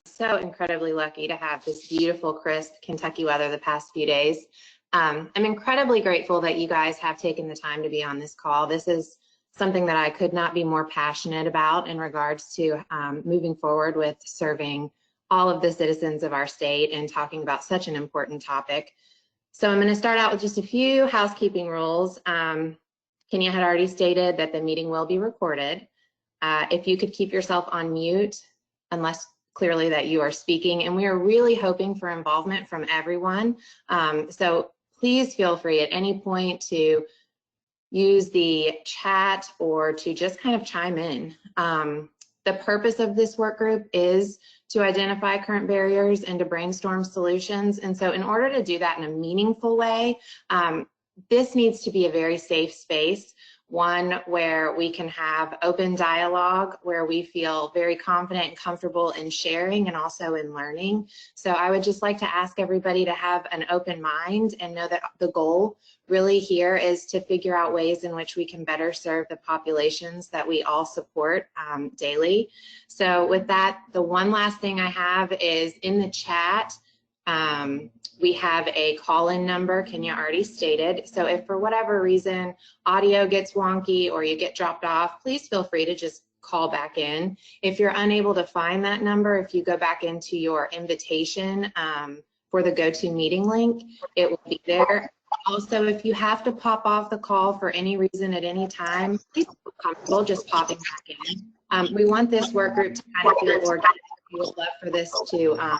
so incredibly lucky to have this beautiful, crisp Kentucky weather the past few days. I'm incredibly grateful that you guys have taken the time to be on this call. This is something that I could not be more passionate about in regards to moving forward with serving all of the citizens of our state and talking about such an important topic. So I'm going to start out with just a few housekeeping rules. Kenya had already stated that the meeting will be recorded. If you could keep yourself on mute, unless clearly that you are speaking, and we are really hoping for involvement from everyone. So please feel free at any point to use the chat or to just kind of chime in. The purpose of this work group is to identify current barriers and to brainstorm solutions. And so in order to do that in a meaningful way, this needs to be a very safe space, one where we can have open dialogue, where we feel very confident and comfortable in sharing and also in learning. So I would just like to ask everybody to have an open mind and know that the goal really here is to figure out ways in which we can better serve the populations that we all support daily. So with that, the one last thing I have is in the chat, we have a call-in number, Kenya already stated. So if for whatever reason audio gets wonky or you get dropped off, please feel free to just call back in. If you're unable to find that number, if you go back into your invitation for the GoToMeeting link, it will be there. Also, if you have to pop off the call for any reason at any time, please feel comfortable just popping back in. We want this work group to kind of feel organic. We would love for this to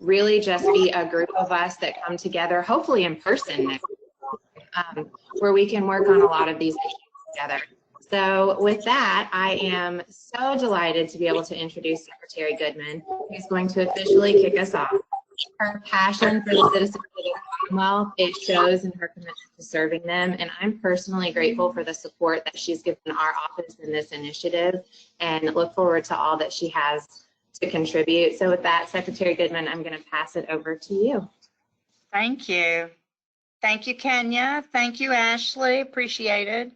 really just be a group of us that come together, hopefully in person next week, where we can work on a lot of these issues together. So with that, I am so delighted to be able to introduce Secretary Goodman, who's going to officially kick us off. Her passion for the citizens of the Commonwealth, it shows in her commitment to serving them, and I'm personally grateful for the support that she's given our office in this initiative and look forward to all that she has to contribute. So with that, Secretary Goodman, I'm going to pass it over to you. Thank you. Thank you, Kenya. Thank you, Ashley. Appreciate it.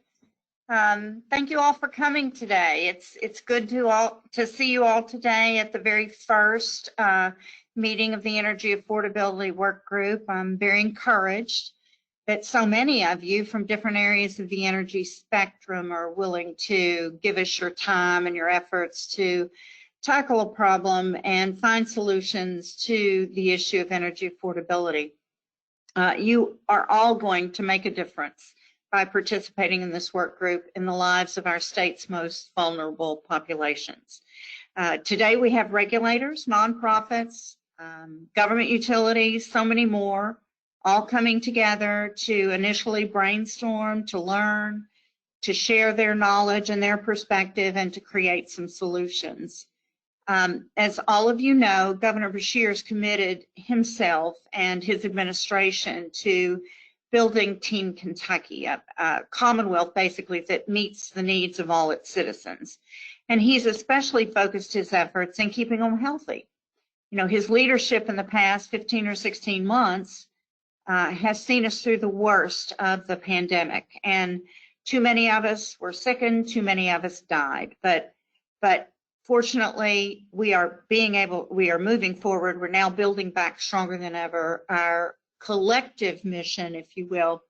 Thank you all for coming today. It's good to see you all today at the very first meeting of the Energy Affordability Work Group. I'm very encouraged that so many of you from different areas of the energy spectrum are willing to give us your time and your efforts to tackle a problem and find solutions to the issue of energy affordability. You are all going to make a difference by participating in this work group in the lives of our state's most vulnerable populations. Today we have regulators, nonprofits, government utilities, so many more, all coming together to initially brainstorm, to learn, to share their knowledge and their perspective, and to create some solutions. As all of you know, Governor Beshear has committed himself and his administration to building Team Kentucky, a Commonwealth basically that meets the needs of all its citizens. And he's especially focused his efforts in keeping them healthy. You know, his leadership in the past 15 or 16 months has seen us through the worst of the pandemic. And too many of us were sickened, too many of us died. But fortunately, we are moving forward. We're now building back stronger than ever. Our collective mission, if you will,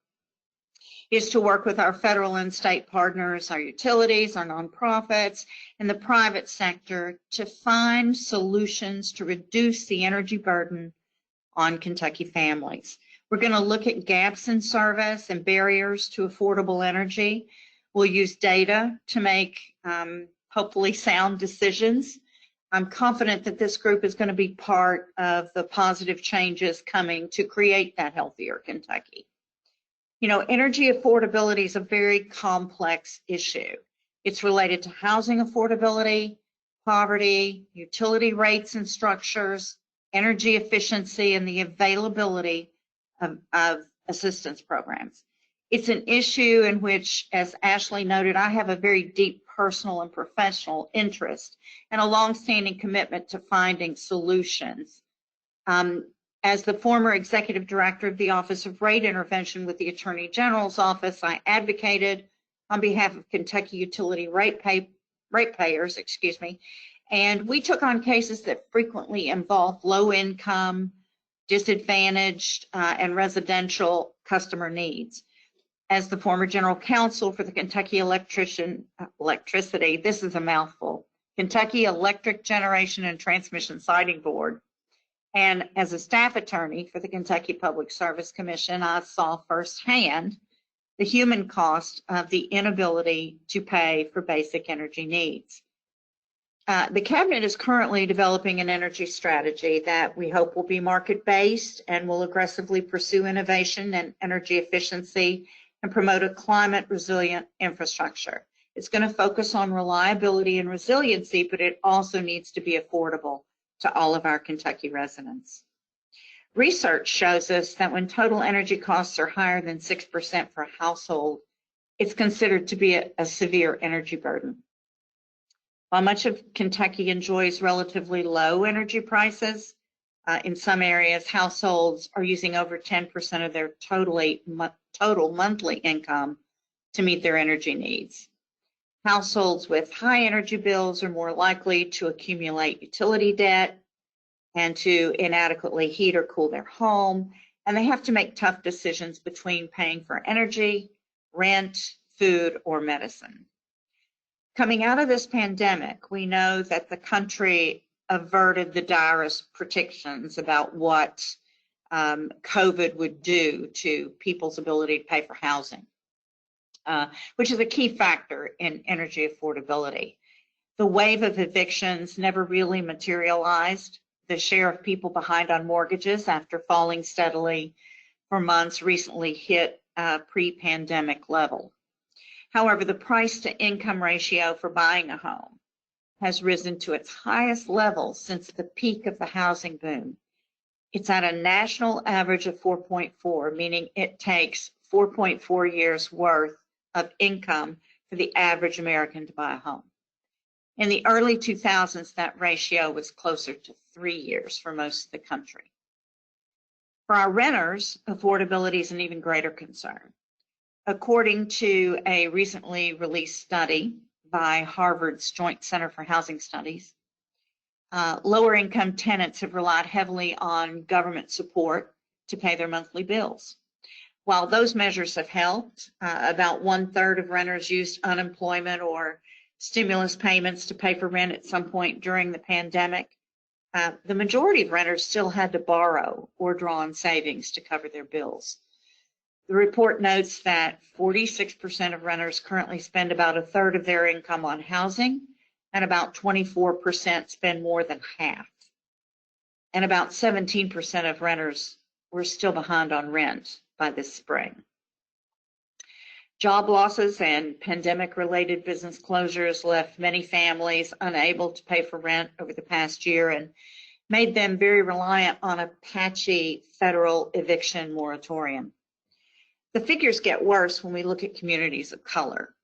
is to work with our federal and state partners, our utilities, our nonprofits, and the private sector to find solutions to reduce the energy burden on Kentucky families. We're going to look at gaps in service and barriers to affordable energy. We'll use data to make hopefully sound decisions. I'm confident that this group is going to be part of the positive changes coming to create that healthier Kentucky. You know, energy affordability is a very complex issue. It's related to housing affordability, poverty, utility rates and structures, energy efficiency, and the availability of assistance programs. It's an issue in which, as Ashley noted, I have a very deep personal and professional interest and a longstanding commitment to finding solutions. As the former executive director of the Office of Rate Intervention with the Attorney General's office, I advocated on behalf of Kentucky utility ratepayers, And we took on cases that frequently involved low income, disadvantaged, and residential customer needs. As the former general counsel for the Kentucky Electricity, this is a mouthful, Kentucky Electric Generation and Transmission Siting Board, and as a staff attorney for the Kentucky Public Service Commission, I saw firsthand the human cost of the inability to pay for basic energy needs. The cabinet is currently developing an energy strategy that we hope will be market-based and will aggressively pursue innovation and energy efficiency and promote a climate-resilient infrastructure. It's going to focus on reliability and resiliency, but it also needs to be affordable to all of our Kentucky residents. Research shows us that when total energy costs are higher than 6% for a household, it's considered to be a severe energy burden. While much of Kentucky enjoys relatively low energy prices, in some areas, households are using over 10% of their total monthly income to meet their energy needs. Households with high energy bills are more likely to accumulate utility debt and to inadequately heat or cool their home, and they have to make tough decisions between paying for energy, rent, food, or medicine. Coming out of this pandemic, we know that the country averted the direst predictions about what COVID would do to people's ability to pay for housing, which is a key factor in energy affordability. The wave of evictions never really materialized. The share of people behind on mortgages after falling steadily for months recently hit a pre-pandemic level. However, the price to income ratio for buying a home has risen to its highest level since the peak of the housing boom. It's at a national average of 4.4, meaning it takes 4.4 years worth of income for the average American to buy a home. In the early 2000s, that ratio was closer to 3 years for most of the country. For our renters, affordability is an even greater concern. According to a recently released study by Harvard's Joint Center for Housing Studies, lower income tenants have relied heavily on government support to pay their monthly bills. While those measures have helped, about 1/3 of renters used unemployment or stimulus payments to pay for rent at some point during the pandemic. The majority of renters still had to borrow or draw on savings to cover their bills. The report notes that 46% of renters currently spend about 1/3 of their income on housing, and about 24% spend more than half. And about 17% of renters were still behind on rent by this spring. Job losses and pandemic-related business closures left many families unable to pay for rent over the past year and made them very reliant on a patchy federal eviction moratorium. The figures get worse when we look at communities of color.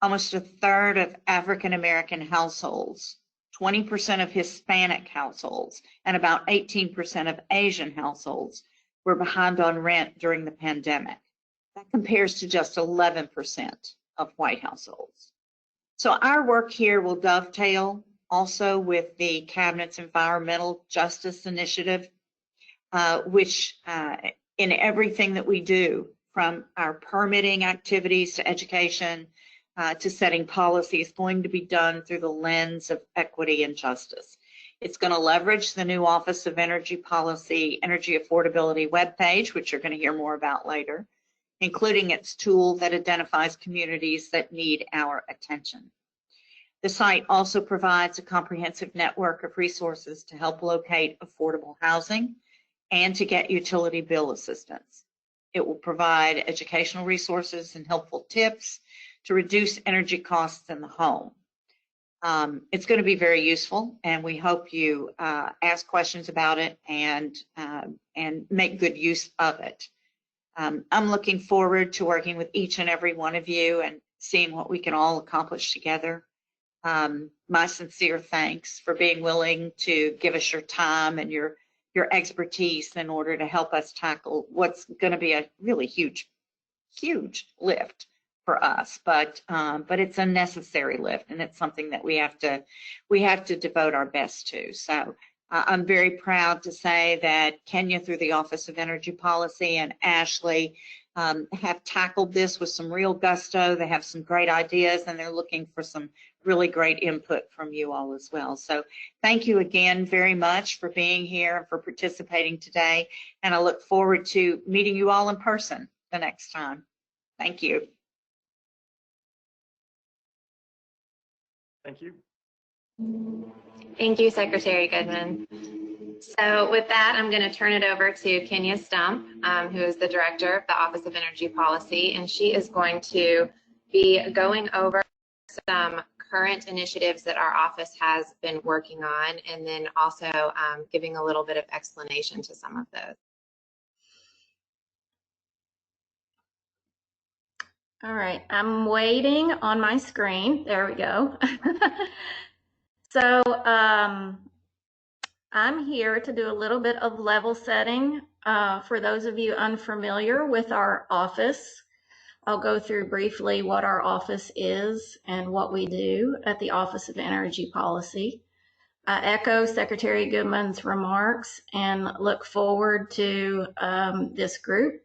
Almost 1/3 of African American households, 20% of Hispanic households, and about 18% of Asian households were behind on rent during the pandemic. That compares to just 11% of white households. So our work here will dovetail also with the Cabinet's Environmental Justice Initiative, which in everything that we do, from our permitting activities to education to setting policy, is going to be done through the lens of equity and justice. It's going to leverage the new Office of Energy Policy, Energy Affordability webpage, which you're going to hear more about later, including its tool that identifies communities that need our attention. The site also provides a comprehensive network of resources to help locate affordable housing and to get utility bill assistance. It will provide educational resources and helpful tips to reduce energy costs in the home. It's going to be very useful, and we hope you ask questions about it and make good use of it. I'm looking forward to working with each and every one of you and seeing what we can all accomplish together. My sincere thanks for being willing to give us your time and your expertise in order to help us tackle what's going to be a really huge lift for us, but it's a necessary lift, and it's something that we have to devote our best to. So I'm very proud to say that Kenya, through the Office of Energy Policy, and Ashley have tackled this with some real gusto. They have some great ideas, and they're looking for some really great input from you all as well. So thank you again very much for being here and for participating today. And I look forward to meeting you all in person the next time. Thank you. Thank you. Thank you, Secretary Goodman. So with that, I'm going to turn it over to Kenya Stump, who is the Director of the Office of Energy Policy, and she is going to be going over some current initiatives that our office has been working on, and then also giving a little bit of explanation to some of those. All right, I'm waiting on my screen. There we go. So I'm here to do a little bit of level setting for those of you unfamiliar with our office. I'll go through briefly what our office is and what we do at the Office of Energy Policy. I echo Secretary Goodman's remarks and look forward to this group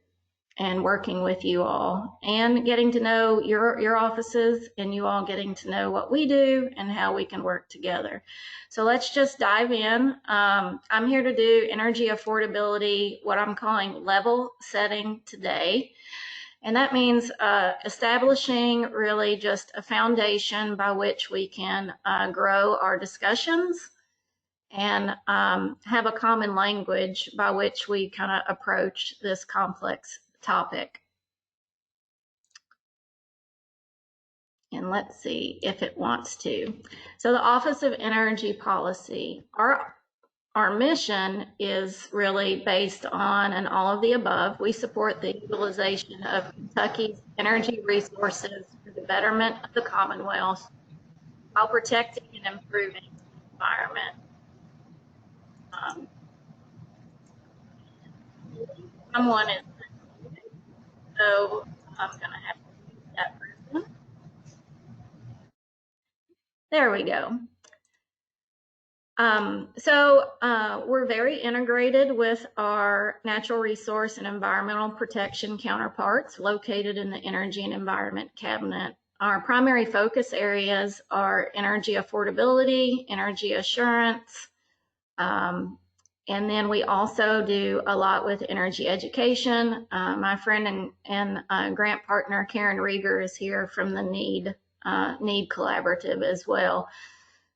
and working with you all and getting to know your offices, and you all getting to know what we do and how we can work together. So let's just dive in. I'm here to do energy affordability, what I'm calling level setting today. And that means establishing really just a foundation by which we can grow our discussions and have a common language by which we kind of approach this complex topic. And let's see if it wants to. So the Office of Energy Policy, our mission is really based on and all of the above. We support the utilization of Kentucky's energy resources for the betterment of the Commonwealth while protecting and improving the environment. Someone is, so I'm gonna have to use that person. There we go. We're very integrated with our natural resource and environmental protection counterparts located in the Energy and Environment Cabinet. Our primary focus areas are energy affordability, energy assurance, and then we also do a lot with energy education. My friend and grant partner Karen Rieger is here from the NEED Collaborative as well.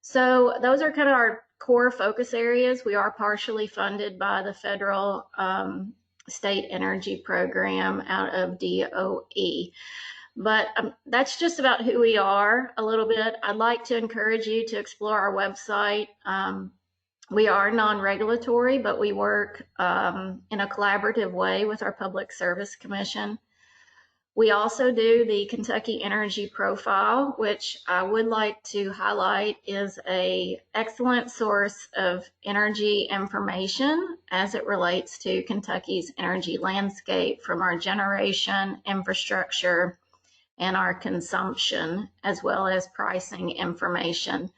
So those are kind of our core focus areas. We are partially funded by the federal state energy program out of DOE. But that's just about who we are a little bit. I'd like to encourage you to explore our website. We are non-regulatory, but we work in a collaborative way with our Public Service Commission. We also do the Kentucky Energy Profile, which I would like to highlight is an excellent source of energy information as it relates to Kentucky's energy landscape from our generation, infrastructure, and our consumption, as well as pricing information.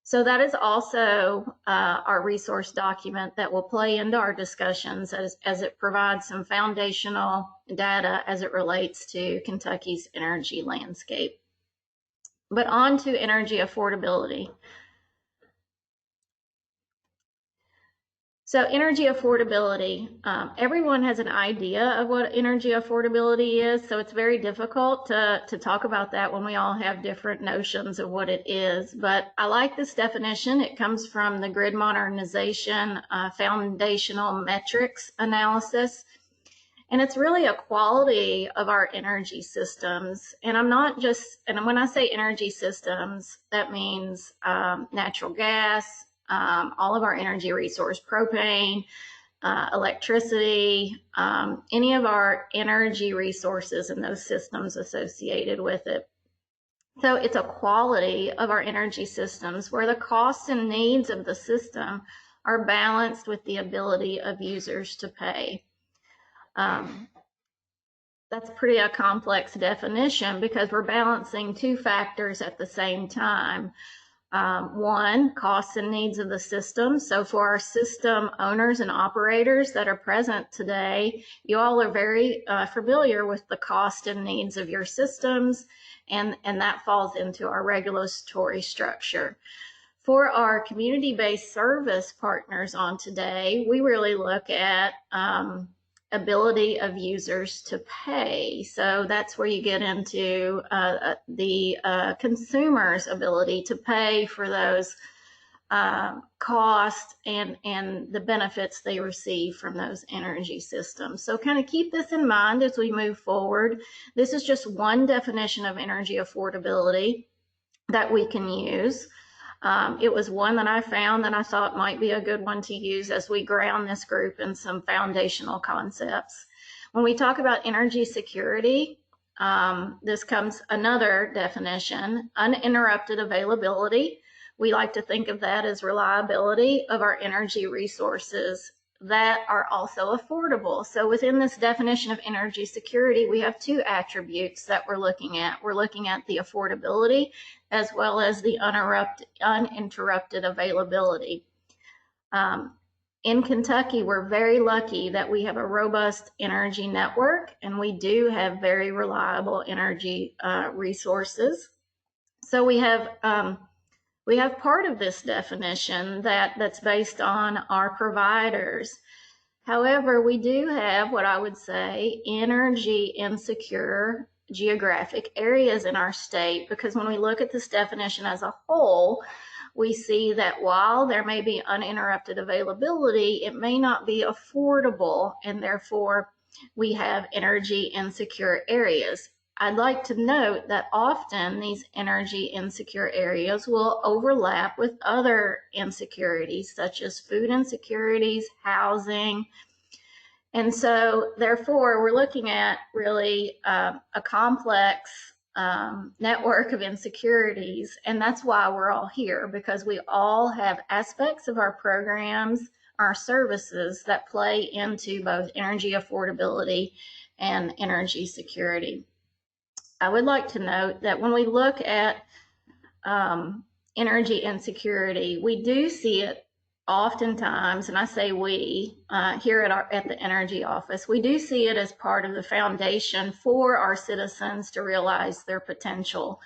So that is also our resource document that will play into our discussions as it provides some foundational data as it relates to Kentucky's energy landscape. But on to energy affordability. So energy affordability, everyone has an idea of what energy affordability is, so it's very difficult to talk about that when we all have different notions of what it is. But I like this definition. It comes from the Grid Modernization Foundational Metrics Analysis. And it's really a quality of our energy systems. And I'm not just, and when I say energy systems, that means natural gas, all of our energy resource, propane, electricity, any of our energy resources and those systems associated with it. So it's a quality of our energy systems where the costs and needs of the system are balanced with the ability of users to pay. that's pretty a complex definition because we're balancing two factors at the same time. One, costs and needs of the system. So for our system owners and operators that are present today, you all are very familiar with the cost and needs of your systems, and that falls into our regulatory structure. For our community-based service partners on today, we really look at ability of users to pay. So that's where you get into the consumer's ability to pay for those costs and the benefits they receive from those energy systems. So kind of keep this in mind as we move forward. This is just one definition of energy affordability that we can use. It was one that I found that I thought might be a good one to use as we ground this group in some foundational concepts. When we talk about energy security, this comes another definition, uninterrupted availability. We like to think of that as reliability of our energy resources that are also affordable. So within this definition of energy security, we have two attributes that we're looking at. We're looking at the affordability as well as the uninterrupted availability. In Kentucky, we're very lucky that we have a robust energy network, and we do have very reliable energy resources. So we have part of this definition that's based on our providers. However, we do have what I would say energy insecure geographic areas in our state, because when we look at this definition as a whole, we see that while there may be uninterrupted availability, it may not be affordable, and therefore we have energy insecure areas. I'd like to note that often these energy insecure areas will overlap with other insecurities, such as food insecurities, housing. And so therefore, we're looking at really a complex network of insecurities. And that's why we're all here, because we all have aspects of our programs, our services that play into both energy affordability and energy security. I would like to note that when we look at energy insecurity, we do see it oftentimes, and I say we, here at the Energy Office, we do see it as part of the foundation for our citizens to realize their potential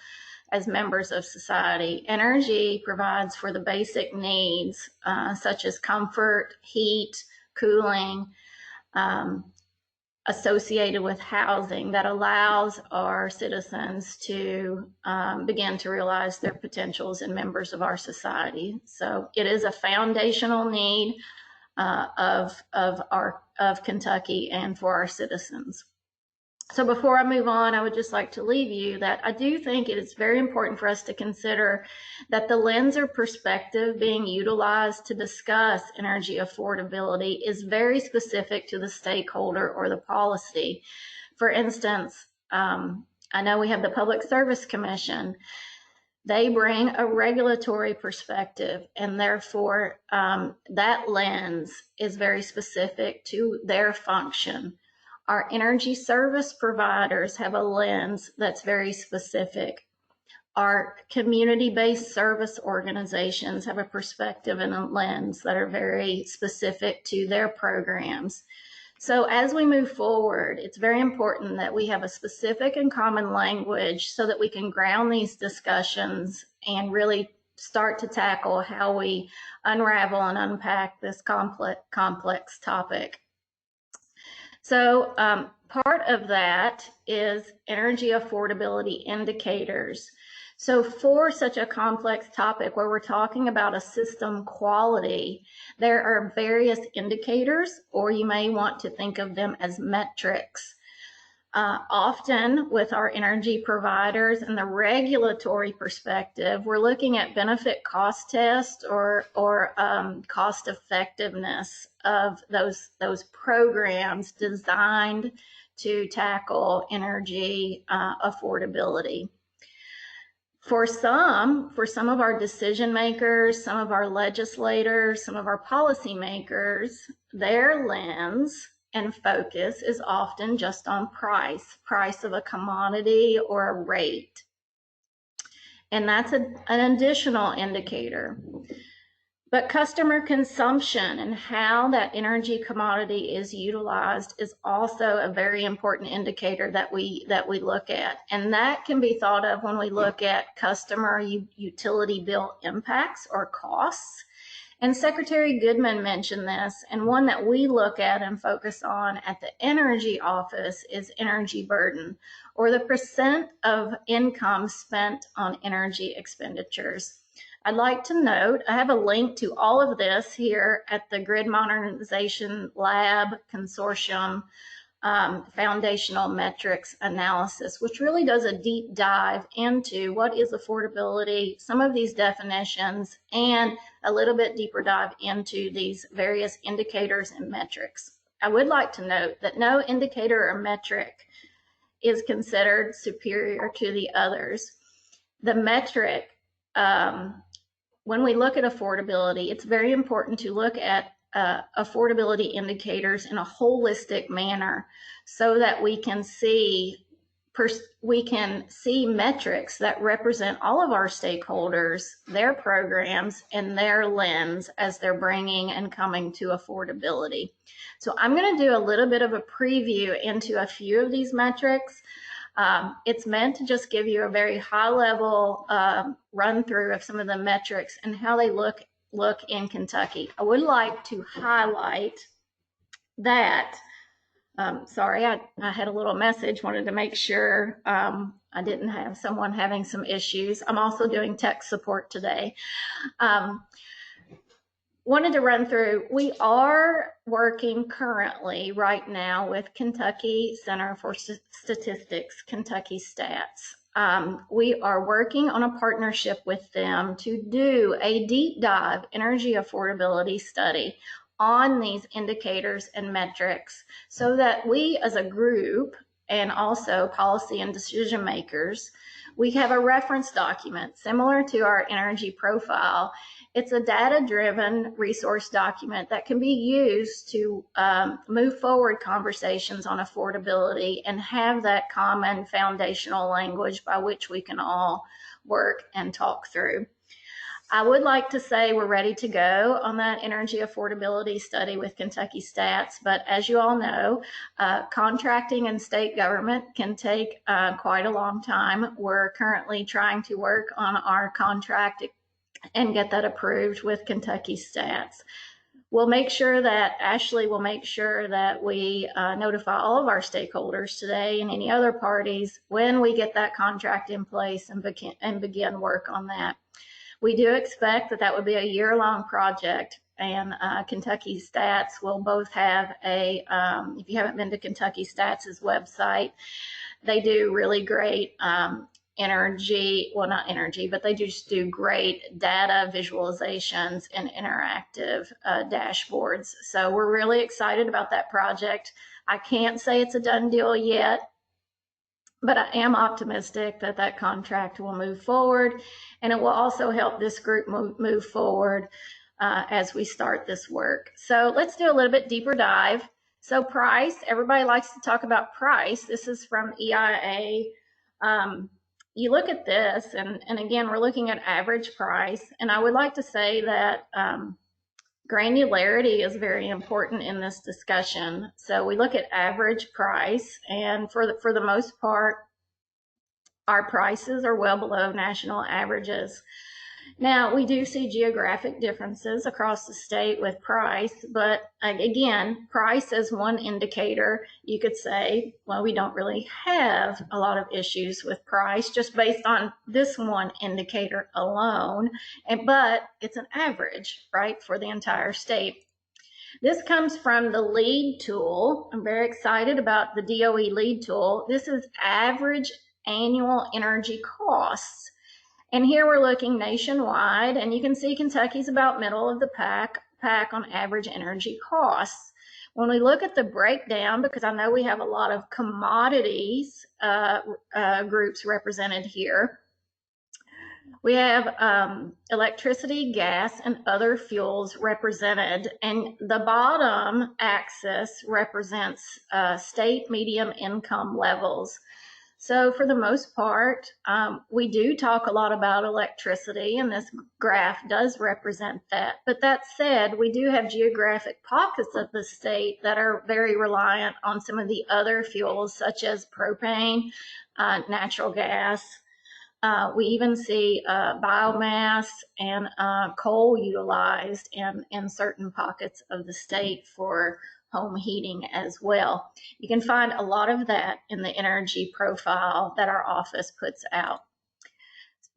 as members of society. Energy provides for the basic needs such as comfort, heat, cooling, associated with housing that allows our citizens to begin to realize their potentials as members of our society. So it is a foundational need of Kentucky and for our citizens. So before I move on, I would just like to leave you that I do think it is very important for us to consider that the lens or perspective being utilized to discuss energy affordability is very specific to the stakeholder or the policy. For instance, I know we have the Public Service Commission. They bring a regulatory perspective, and therefore that lens is very specific to their function. Our energy service providers have a lens that's very specific. Our community-based service organizations have a perspective and a lens that are very specific to their programs. So as we move forward, it's very important that we have a specific and common language so that we can ground these discussions and really start to tackle how we unravel and unpack this complex topic. So part of that is energy affordability indicators. So for such a complex topic where we're talking about a system quality, there are various indicators, or you may want to think of them as metrics. Often with our energy providers and the regulatory perspective, we're looking at benefit cost test or cost effectiveness of those programs designed to tackle energy affordability. For some of our decision makers, some of our legislators, some of our policy makers, their lens and focus is often just on price of a commodity or a rate. And that's an additional indicator. But customer consumption and how that energy commodity is utilized is also a very important indicator that we look at. And that can be thought of when we look at customer utility bill impacts or costs. And Secretary Goodman mentioned this, and one that we look at and focus on at the Energy Office is energy burden, or the percent of income spent on energy expenditures. I'd like to note, I have a link to all of this here at the Grid Modernization Lab Consortium Foundational Metrics Analysis, which really does a deep dive into what is affordability, some of these definitions, and a little bit deeper dive into these various indicators and metrics. I would like to note that no indicator or metric is considered superior to the others. The metric, when we look at affordability, it's very important to look at affordability indicators in a holistic manner so that we can see metrics that represent all of our stakeholders, their programs, and their lens as they're bringing and coming to affordability. So I'm going to do a little bit of a preview into a few of these metrics. It's meant to just give you a very high level run through of some of the metrics and how they look in Kentucky. I would like to highlight that, sorry, I had a little message, wanted to make sure I didn't have someone having some issues. I'm also doing tech support today. Wanted to run through, we are working currently right now with Kentucky Center for Statistics, Kentucky Stats. We are working on a partnership with them to do a deep dive energy affordability study on these indicators and metrics so that we as a group and also policy and decision makers, we have a reference document similar to our energy profile. It's a data-driven resource document that can be used to move forward conversations on affordability and have that common foundational language by which we can all work and talk through. I would like to say we're ready to go on that energy affordability study with Kentucky Stats, but as you all know, contracting in state government can take quite a long time. We're currently trying to work on our contract and get that approved with Kentucky Stats. We'll make sure that, Ashley will make sure that we notify all of our stakeholders today and any other parties when we get that contract in place and begin work on that. We do expect that would be a year-long project, and Kentucky Stats will both have a, if you haven't been to Kentucky Stats' website, they do really great energy, well, not energy, but they just do great data visualizations and interactive dashboards. So we're really excited about that project. I can't say it's a done deal yet, but I am optimistic that that contract will move forward, and it will also help this group move forward as we start this work. So let's do a little bit deeper dive. So price, everybody likes to talk about price. This is from EIA. You look at this, and again, we're looking at average price, and I would like to say that granularity is very important in this discussion. So we look at average price, and for the most part, our prices are well below national averages. Now, we do see geographic differences across the state with price, but again, price as one indicator, you could say, well, we don't really have a lot of issues with price just based on this one indicator alone, but it's an average, right, for the entire state. This comes from the LEAD tool. I'm very excited about the DOE LEAD tool. This is average annual energy costs. And here we're looking nationwide, and you can see Kentucky's about middle of the pack on average energy costs. When we look at the breakdown, because I know we have a lot of commodities groups represented here, We have electricity, gas, and other fuels represented, and the bottom axis represents state median income levels. So for the most part, we do talk a lot about electricity, and this graph does represent that. But that said, we do have geographic pockets of the state that are very reliant on some of the other fuels, such as propane, natural gas. We even see biomass and coal utilized in certain pockets of the state for home heating as well. You can find a lot of that in the energy profile that our office puts out.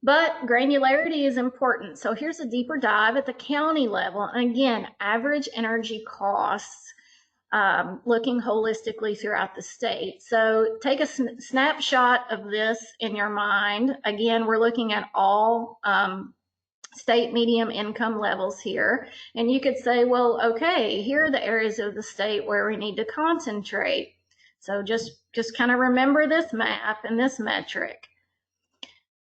But granularity is important. So here's a deeper dive at the county level. And again, average energy costs, looking holistically throughout the state. So take a snapshot of this in your mind. Again, we're looking at all state median income levels here. And you could say, well, okay, here are the areas of the state where we need to concentrate. So just kind of remember this map and this metric.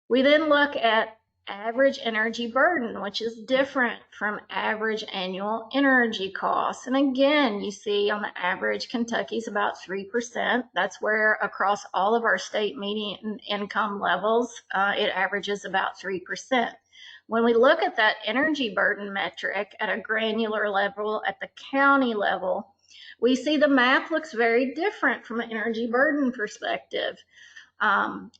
We then look at average energy burden, which is different from average annual energy costs. And again, you see on the average, Kentucky's about 3%. That's where across all of our state median income levels, it averages about 3%. When we look at that energy burden metric at a granular level, at the county level, we see the map looks very different from an energy burden perspective.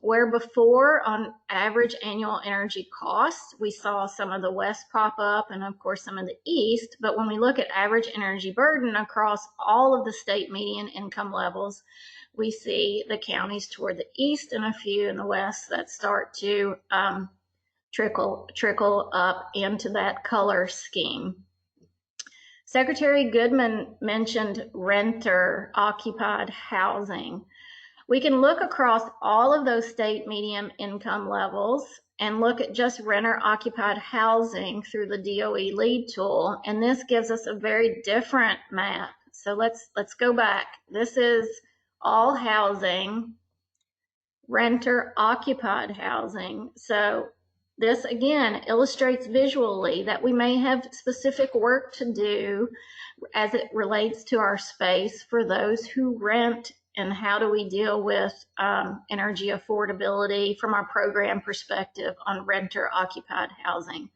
Where before on average annual energy costs, we saw some of the West pop up and of course some of the East, but when we look at average energy burden across all of the state median income levels, we see the counties toward the East and a few in the West that start to trickle up into that color scheme. Secretary Goodman mentioned renter occupied housing. We can look across all of those state median income levels and look at just renter occupied housing through the DOE lead tool, and this gives us a very different map. So let's go back. This is all housing, renter occupied housing. So this again illustrates visually that we may have specific work to do as it relates to our space for those who rent, and how do we deal with energy affordability from our program perspective on renter occupied housing.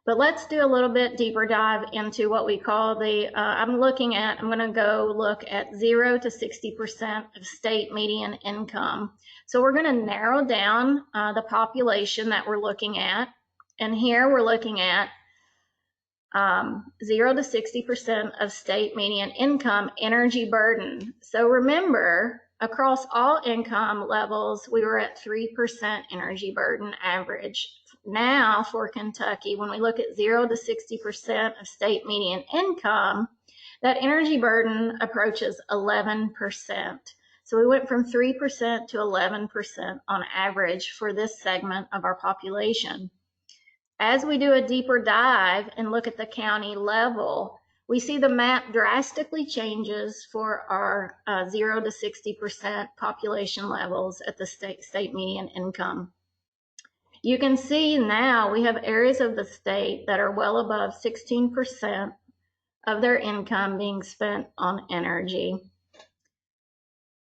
But let's do a little bit deeper dive into what we call the, I'm going to go look at 0 to 60% of state median income. So we're going to narrow down the population that we're looking at. And here we're looking at 0 to 60% of state median income energy burden. So remember, across all income levels, we were at 3% energy burden average. Now for Kentucky, when we look at 0 to 60% of state median income, that energy burden approaches 11%. So we went from 3% to 11% on average for this segment of our population. As we do a deeper dive and look at the county level, we see the map drastically changes for our 0 to 60% population levels at the state median income. You can see now we have areas of the state that are well above 16% of their income being spent on energy.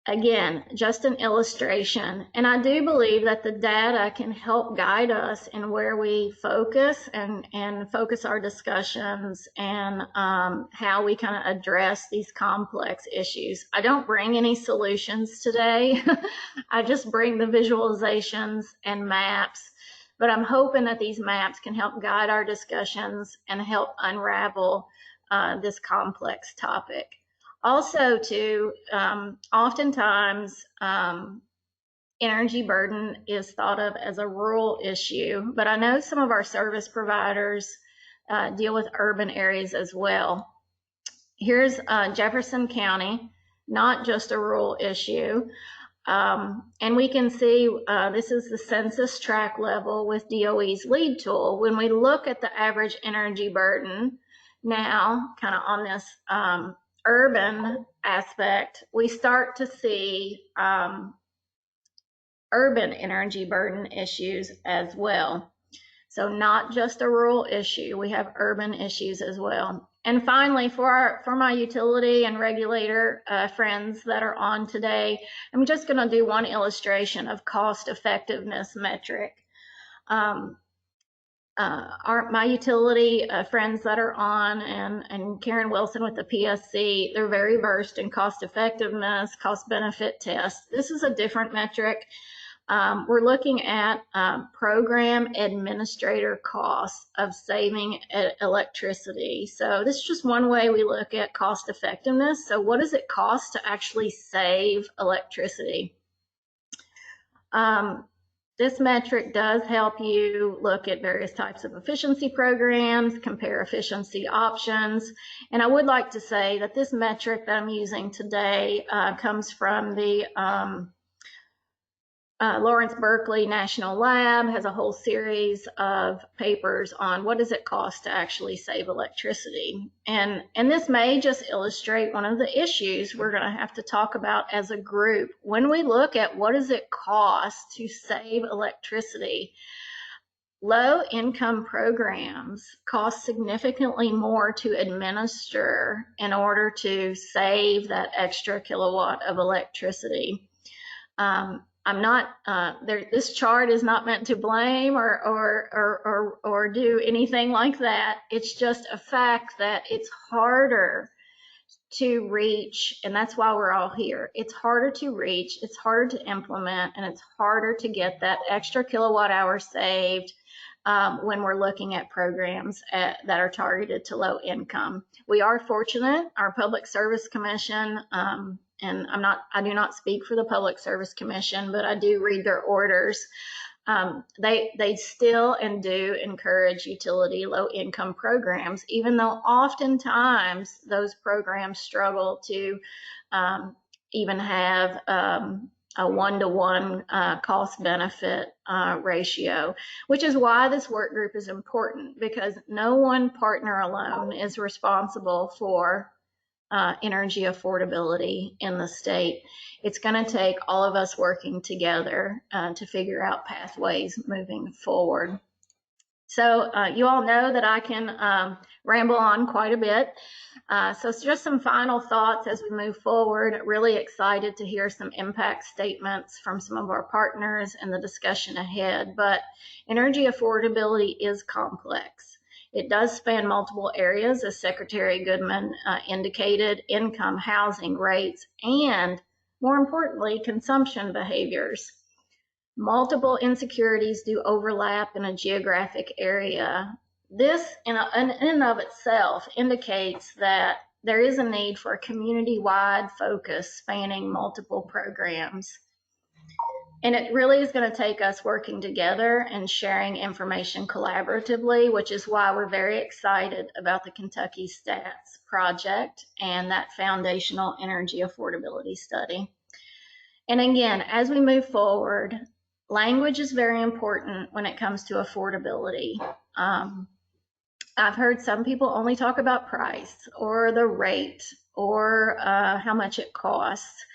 Again, just an illustration. And I do believe that the data can help guide us in where we focus and focus our discussions and how we kind of address these complex issues. I don't bring any solutions today. I just bring the visualizations and maps. But I'm hoping that these maps can help guide our discussions and help unravel this complex topic. Also, too, oftentimes energy burden is thought of as a rural issue, but I know some of our service providers deal with urban areas as well. Here's Jefferson County, not just a rural issue. And we can see this is the census tract level with DOE's lead tool. When we look at the average energy burden now, kind of on this urban aspect, we start to see urban energy burden issues as well. So not just a rural issue, we have urban issues as well. And finally, for my utility and regulator friends that are on today, I'm just going to do one illustration of cost effectiveness metric. My utility friends that are on, and Karen Wilson with the PSC, they're very versed in cost effectiveness, cost benefit tests. This is a different metric. We're looking at program administrator costs of saving electricity. So this is just one way we look at cost effectiveness. So what does it cost to actually save electricity? This metric does help you look at various types of efficiency programs, compare efficiency options. And I would like to say that this metric that I'm using today comes from the Lawrence Berkeley National Lab, has a whole series of papers on what does it cost to actually save electricity. And this may just illustrate one of the issues we're going to have to talk about as a group. When we look at what does it cost to save electricity, low income programs cost significantly more to administer in order to save that extra kilowatt of electricity. I'm not, this chart is not meant to blame or do anything like that. It's just a fact that it's harder to reach, and that's why we're all here. It's harder to reach, it's harder to implement, and it's harder to get that extra kilowatt hour saved when we're looking at programs that are targeted to low income. We are fortunate, our Public Service Commission, and I do not speak for the Public Service Commission, but I do read their orders. They still and do encourage utility low income programs, even though oftentimes those programs struggle to even have a one-to-one cost benefit ratio, which is why this work group is important, because no one partner alone is responsible for energy affordability in the state. It's going to take all of us working together to figure out pathways moving forward. So you all know that I can ramble on quite a bit. So it's just some final thoughts as we move forward. Really excited to hear some impact statements from some of our partners and the discussion ahead. But energy affordability is complex. It does span multiple areas, as Secretary Goodman indicated: income, housing, rates, and more importantly, consumption behaviors. Multiple insecurities do overlap in a geographic area. This in and of itself indicates that there is a need for a community-wide focus spanning multiple programs. And it really is going to take us working together and sharing information collaboratively, which is why we're very excited about the Kentucky Stats project and that foundational energy affordability study. And again, as we move forward, language is very important when it comes to affordability. I've heard some people only talk about price or the rate or how much it costs.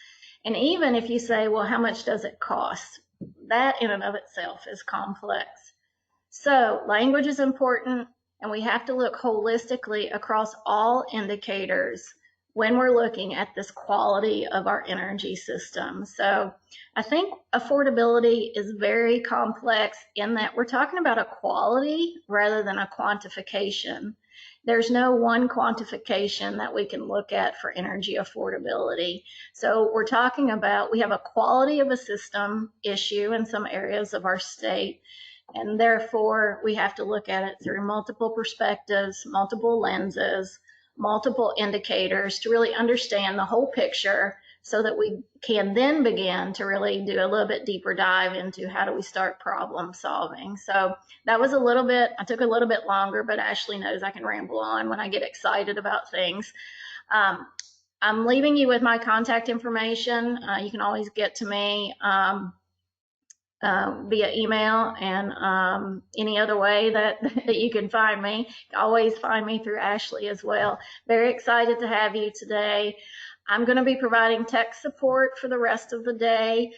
And even if you say, well, how much does it cost? That in and of itself is complex. So language is important, and we have to look holistically across all indicators when we're looking at this quality of our energy system. So I think affordability is very complex in that we're talking about a quality rather than a quantification. There's no one quantification that we can look at for energy affordability. So we're talking about, we have a quality of a system issue in some areas of our state, and therefore we have to look at it through multiple perspectives, multiple lenses, multiple indicators to really understand the whole picture, so that we can then begin to really do a little bit deeper dive into how do we start problem solving. So that was a little bit, I took a little bit longer, but Ashley knows I can ramble on when I get excited about things. I'm leaving you with my contact information. You can always get to me. via email and any other way that you can find me. Always find me through Ashley as well. Very excited to have you today. I'm going to be providing tech support for the rest of the day.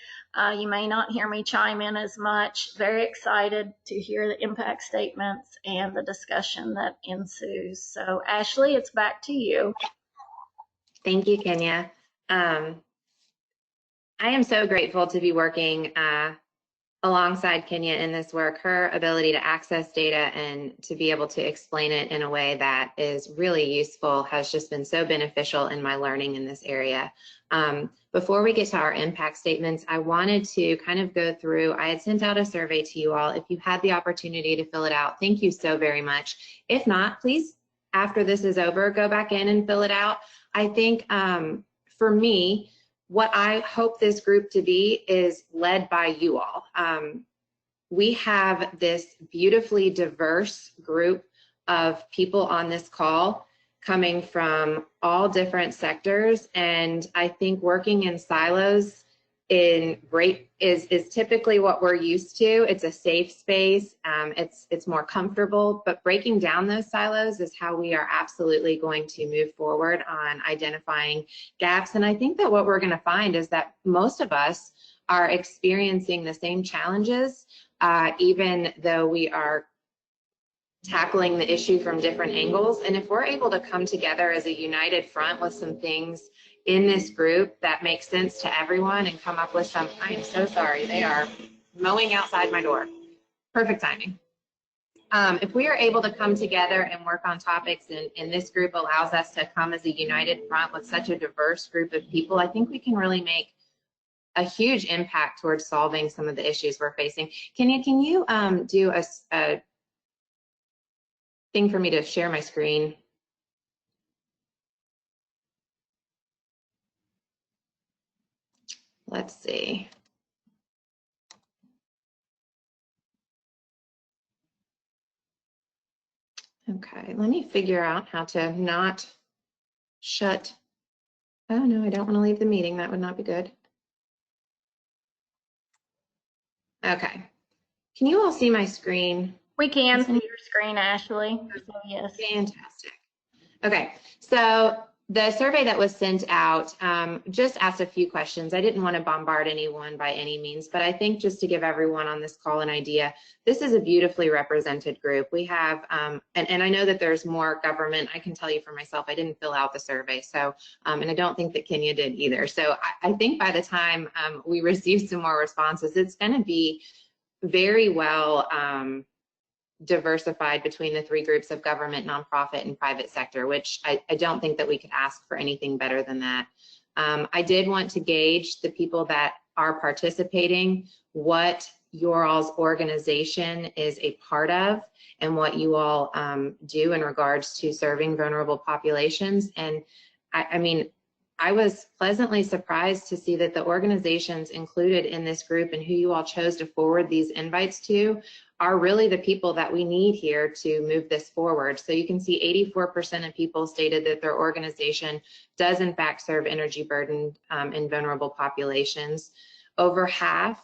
You may not hear me chime in as much. Very excited to hear the impact statements and the discussion that ensues. So Ashley, it's back to you. Thank you, Kenya. I am so grateful to be working alongside Kenya in this work. Her ability to access data and to be able to explain it in a way that is really useful has just been so beneficial in my learning in this area. Before we get to our impact statements, I wanted to kind of go through, I had sent out a survey to you all. If you had the opportunity to fill it out, thank you so very much. If not, please, after this is over, go back in and fill it out. I think for me, what I hope this group to be is led by you all. We have this beautifully diverse group of people on this call coming from all different sectors, and I think working in silos is typically what we're used to. It's a safe space, it's more comfortable, but breaking down those silos is how we are absolutely going to move forward on identifying gaps. And I think that what we're going to find is that most of us are experiencing the same challenges, even though we are tackling the issue from different angles. And if we're able to come together as a united front with some things in this group that makes sense to everyone and come up with some, I am so sorry, they are mowing outside my door. Perfect timing. If we are able to come together and work on topics, and this group allows us to come as a united front with such a diverse group of people, I think we can really make a huge impact towards solving some of the issues we're facing. Kenya, can you do a thing for me to share my screen? Let's see. Okay, let me figure out how to not shut. Oh no, I don't want to leave the meeting. That would not be good. Okay. Can you all see my screen? We can see your screen, Ashley. So yes. Fantastic. Okay, so the survey that was sent out just asked a few questions. I didn't want to bombard anyone by any means, but I think just to give everyone on this call an idea, this is a beautifully represented group. We have, and I know that there's more government. I can tell you for myself, I didn't fill out the survey, so, and I don't think that Kenya did either. So I think by the time we receive some more responses, it's going to be very well diversified between the three groups of government, nonprofit, and private sector, which I don't think that we could ask for anything better than that. I did want to gauge the people that are participating, what your all's organization is a part of, and what you all do in regards to serving vulnerable populations. And I mean, I was pleasantly surprised to see that the organizations included in this group and who you all chose to forward these invites to are really the people that we need here to move this forward. So you can see 84% of people stated that their organization does in fact serve energy burdened and vulnerable populations. Over half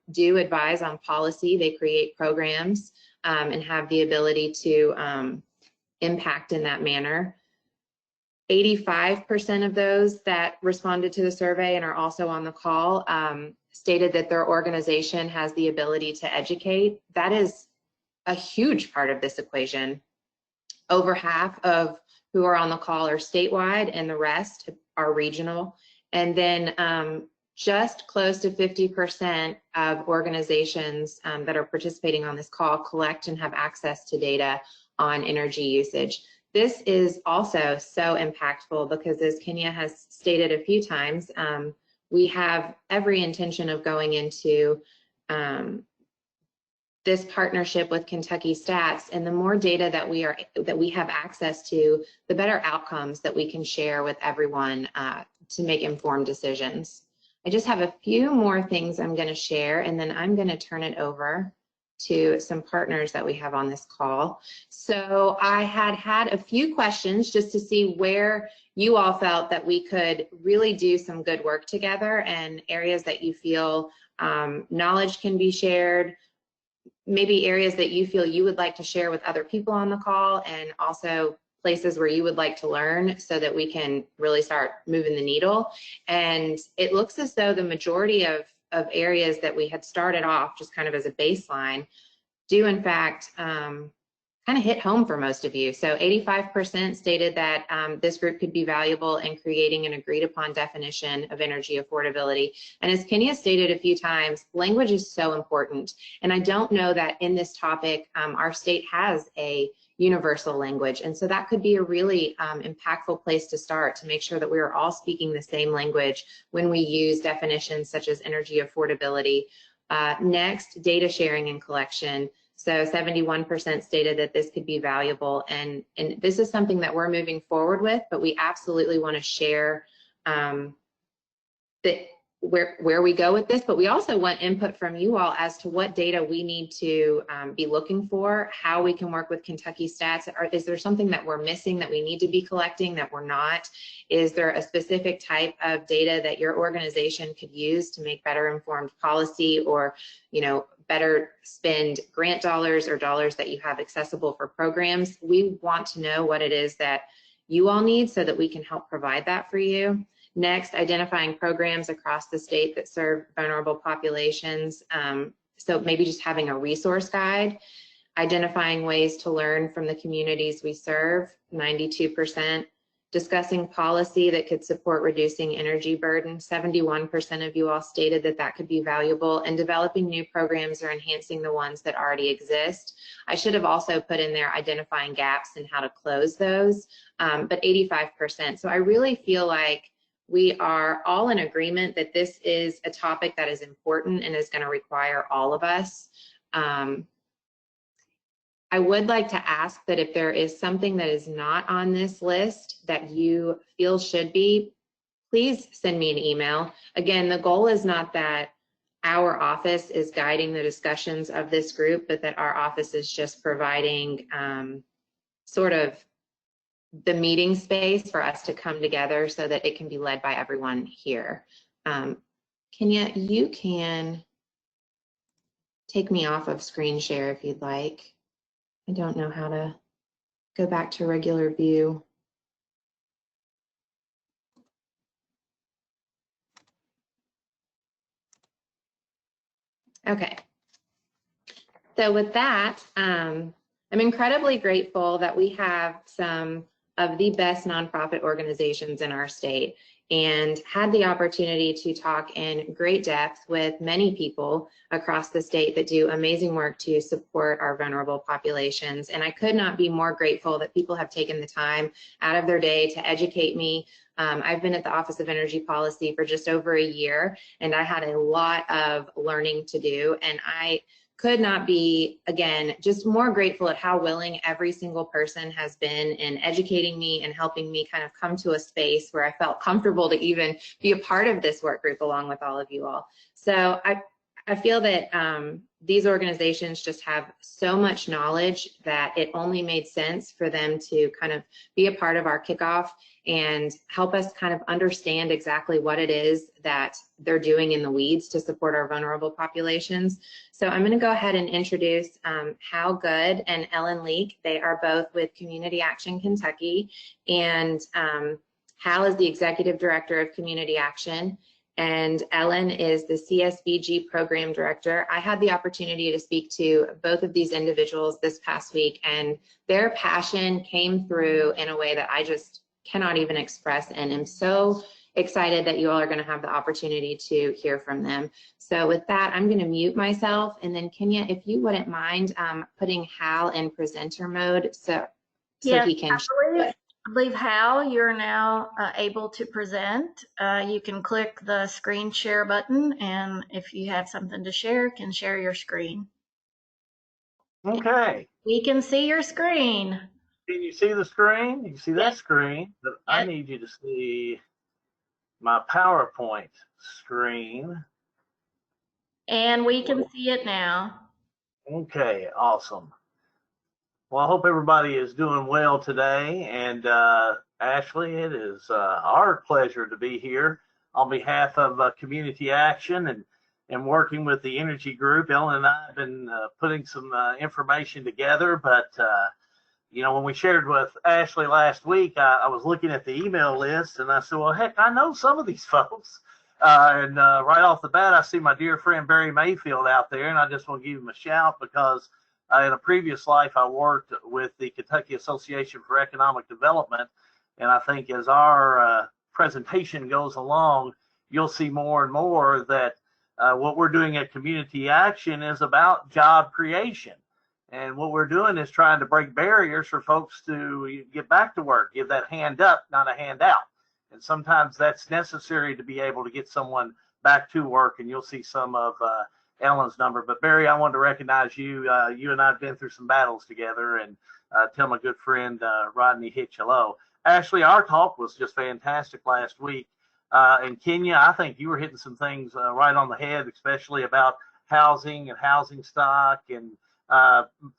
do advise on policy. They create programs and have the ability to impact in that manner. 85% of those that responded to the survey and are also on the call stated that their organization has the ability to educate. That is a huge part of this equation. Over half of who are on the call are statewide and the rest are regional. And then just close to 50% of organizations that are participating on this call collect and have access to data on energy usage. This is also so impactful because, as Kenya has stated a few times, we have every intention of going into this partnership with Kentucky Stats, and the more data that we have access to, the better outcomes that we can share with everyone to make informed decisions. I just have a few more things I'm going to share, and then I'm going to turn it over to some partners that we have on this call. So I had a few questions just to see where you all felt that we could really do some good work together, and areas that you feel knowledge can be shared, maybe areas that you feel you would like to share with other people on the call, and also places where you would like to learn so that we can really start moving the needle. And it looks as though the majority of areas that we had started off just kind of as a baseline do in fact kind of hit home for most of you. So 85% stated that this group could be valuable in creating an agreed upon definition of energy affordability. And as Kenya stated a few times, language is so important. And I don't know that in this topic, our state has a universal language. And so that could be a really impactful place to start, to make sure that we are all speaking the same language when we use definitions such as energy affordability. Next, data sharing and collection. So 71% stated that this could be valuable, and this is something that we're moving forward with, but we absolutely want to share where we go with this, but we also want input from you all as to what data we need to be looking for, how we can work with Kentucky Stats. Is there something that we're missing that we need to be collecting that we're not? Is there a specific type of data that your organization could use to make better informed policy, or, you know, better spend grant dollars or dollars that you have accessible for programs? We want to know what it is that you all need so that we can help provide that for you. Next, identifying programs across the state that serve vulnerable populations. So maybe just having a resource guide. Identifying ways to learn from the communities we serve, 92%. Discussing policy that could support reducing energy burden, 71% of you all stated that that could be valuable, and developing new programs or enhancing the ones that already exist. I should have also put in there identifying gaps and how to close those, but 85%. So I really feel like we are all in agreement that this is a topic that is important and is going to require all of us. I would like to ask that if there is something that is not on this list that you feel should be, please send me an email. Again, the goal is not that our office is guiding the discussions of this group, but that our office is just providing sort of the meeting space for us to come together so that it can be led by everyone here. Kenya, you can take me off of screen share if you'd like. I don't know how to go back to regular view. Okay. So with that, I'm incredibly grateful that we have some of the best nonprofit organizations in our state, and had the opportunity to talk in great depth with many people across the state that do amazing work to support our vulnerable populations. And I could not be more grateful that people have taken the time out of their day to educate me. I've been at the Office of Energy Policy for just over a year, and I had a lot of learning to do, and I could not be, again, just more grateful at how willing every single person has been in educating me and helping me kind of come to a space where I felt comfortable to even be a part of this work group along with all of you all. So I feel that these organizations just have so much knowledge that it only made sense for them to kind of be a part of our kickoff and help us kind of understand exactly what it is that they're doing in the weeds to support our vulnerable populations. So I'm going to go ahead and introduce Hal Good and Ellen Leake. They are both with Community Action Kentucky, and Hal is the Executive Director of Community Action, and Ellen is the CSBG Program Director. I had the opportunity to speak to both of these individuals this past week, and their passion came through in a way that I just cannot even express, and I'm so excited that you all are going to have the opportunity to hear from them. So with that, I'm going to mute myself, and then Kenya, if you wouldn't mind putting Hal in presenter mode so Yes, he can. I believe Hal, you're now able to present. You can click the screen share button, and if you have something to share, can share your screen. Okay. We can see your screen. Can you see the screen? You see that Yes. screen? But I need you to see my PowerPoint screen. And we can see it now. Okay, awesome. Well, I hope everybody is doing well today. And Ashley, it is our pleasure to be here on behalf of Community Action and working with the Energy Group. Ellen and I have been putting some information together, but you know, when we shared with Ashley last week, I was looking at the email list and I said, well, heck, I know some of these folks. And right off the bat, I see my dear friend Barry Mayfield out there, and I just want to give him a shout because in a previous life, I worked with the Kentucky Association for Economic Development. And I think as our presentation goes along, you'll see more and more that what we're doing at Community Action is about job creation. And what we're doing is trying to break barriers for folks to get back to work, give that hand up, not a handout. And sometimes that's necessary to be able to get someone back to work. And you'll see some of Ellen's number. But Barry, I wanted to recognize you. You and I have been through some battles together, and tell my good friend Rodney Hitch hello. Ashley, our talk was just fantastic last week. And Kenya, I think you were hitting some things right on the head, especially about housing and housing stock and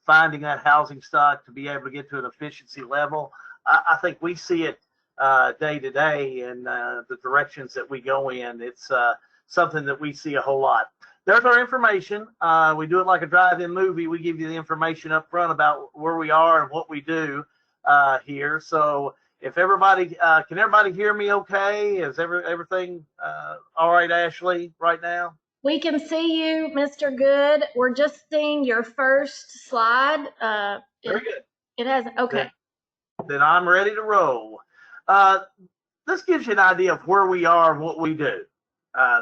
finding that housing stock to be able to get to an efficiency level. I think we see it day to day in the directions that we go in. It's something that we see a whole lot. There's our information. We do it like a drive-in movie. We give you the information up front about where we are and what we do here. So if everybody, can everybody hear me okay? Is everything all right, Ashley, right now? We can see you, Mr. Good. We're just seeing your first slide. Very good. It has, okay. Then I'm ready to roll. This gives you an idea of where we are and what we do.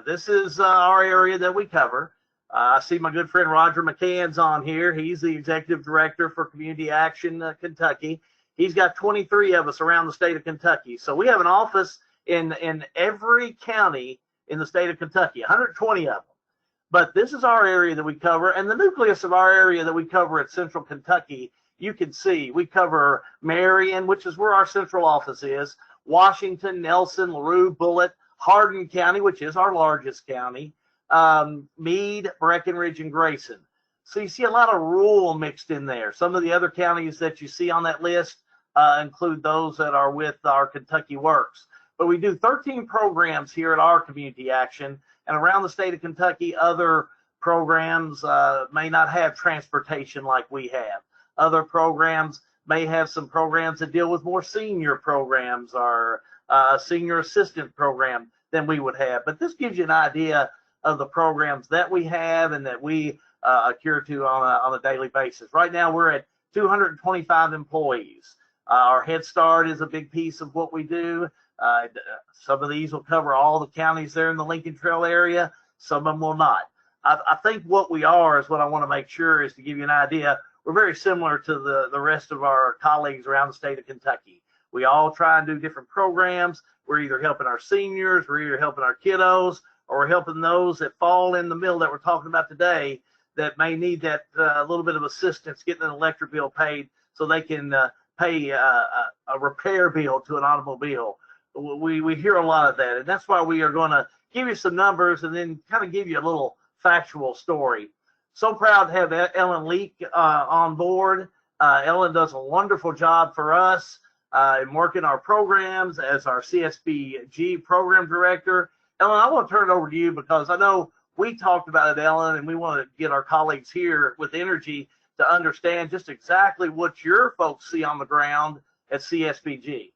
This is our area that we cover. I see my good friend Roger McCann's on here. He's the executive director for Community Action Kentucky. He's got 23 of us around the state of Kentucky. So we have an office in every county in the state of Kentucky, 120 of them. But this is our area that we cover, and the nucleus of our area that we cover at Central Kentucky, you can see we cover Marion, which is where our central office is, Washington, Nelson, LaRue, Bullitt, Hardin County, which is our largest county, Meade, Breckenridge, and Grayson. So you see a lot of rural mixed in there. Some of the other counties that you see on that list include those that are with our Kentucky Works. But we do 13 programs here at our Community Action, and around the state of Kentucky, other programs may not have transportation like we have. Other programs may have some programs that deal with more senior programs or senior assistant program than we would have. But this gives you an idea of the programs that we have and that we adhere to on a daily basis. Right now, we're at 225 employees. Our Head Start is a big piece of what we do. Some of these will cover all the counties there in the Lincoln Trail area. Some of them will not. I think what we are is what I want to make sure is to give you an idea. We're very similar to the rest of our colleagues around the state of Kentucky. We all try and do different programs. We're either helping our seniors, we're either helping our kiddos, or we're helping those that fall in the middle that we're talking about today that may need that little bit of assistance getting an electric bill paid so they can pay a repair bill to an automobile. We hear a lot of that, and that's why we are going to give you some numbers and then kind of give you a little factual story. So proud to have Ellen Leak on board. Ellen does a wonderful job for us in working our programs as our CSBG program director. Ellen, I want to turn it over to you because I know we talked about it, Ellen, and we want to get our colleagues here with Energy to understand just exactly what your folks see on the ground at CSBG.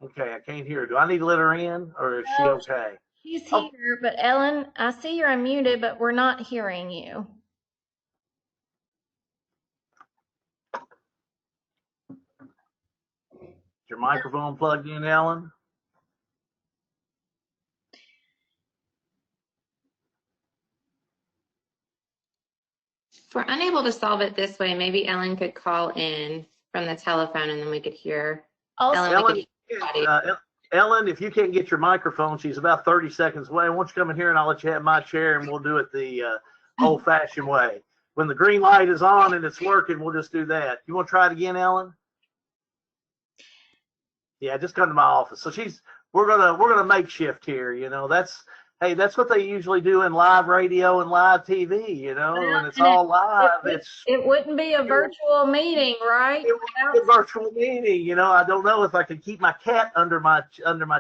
Okay, I can't hear her. Do I need to let her in, or is she okay? She's here, but Ellen, I see you're unmuted, but we're not hearing you. Is your microphone plugged in, Ellen? If we're unable to solve it this way, maybe Ellen could call in from the telephone and then we could hear. Ellen, if you can't get your microphone, she's about 30 seconds away. Why don't you come in here and I'll let you have my chair and we'll do it the old-fashioned way. When the green light is on and it's working, we'll just do that. You want to try it again, Ellen? Yeah, just come to my office. So we're gonna make shift here. You know, that's Hey, that's what they usually do in live radio and live TV, you know, and it's And all live. it wouldn't be a virtual meeting, right? It would be a virtual meeting, you know. I don't know if I can keep my cat under my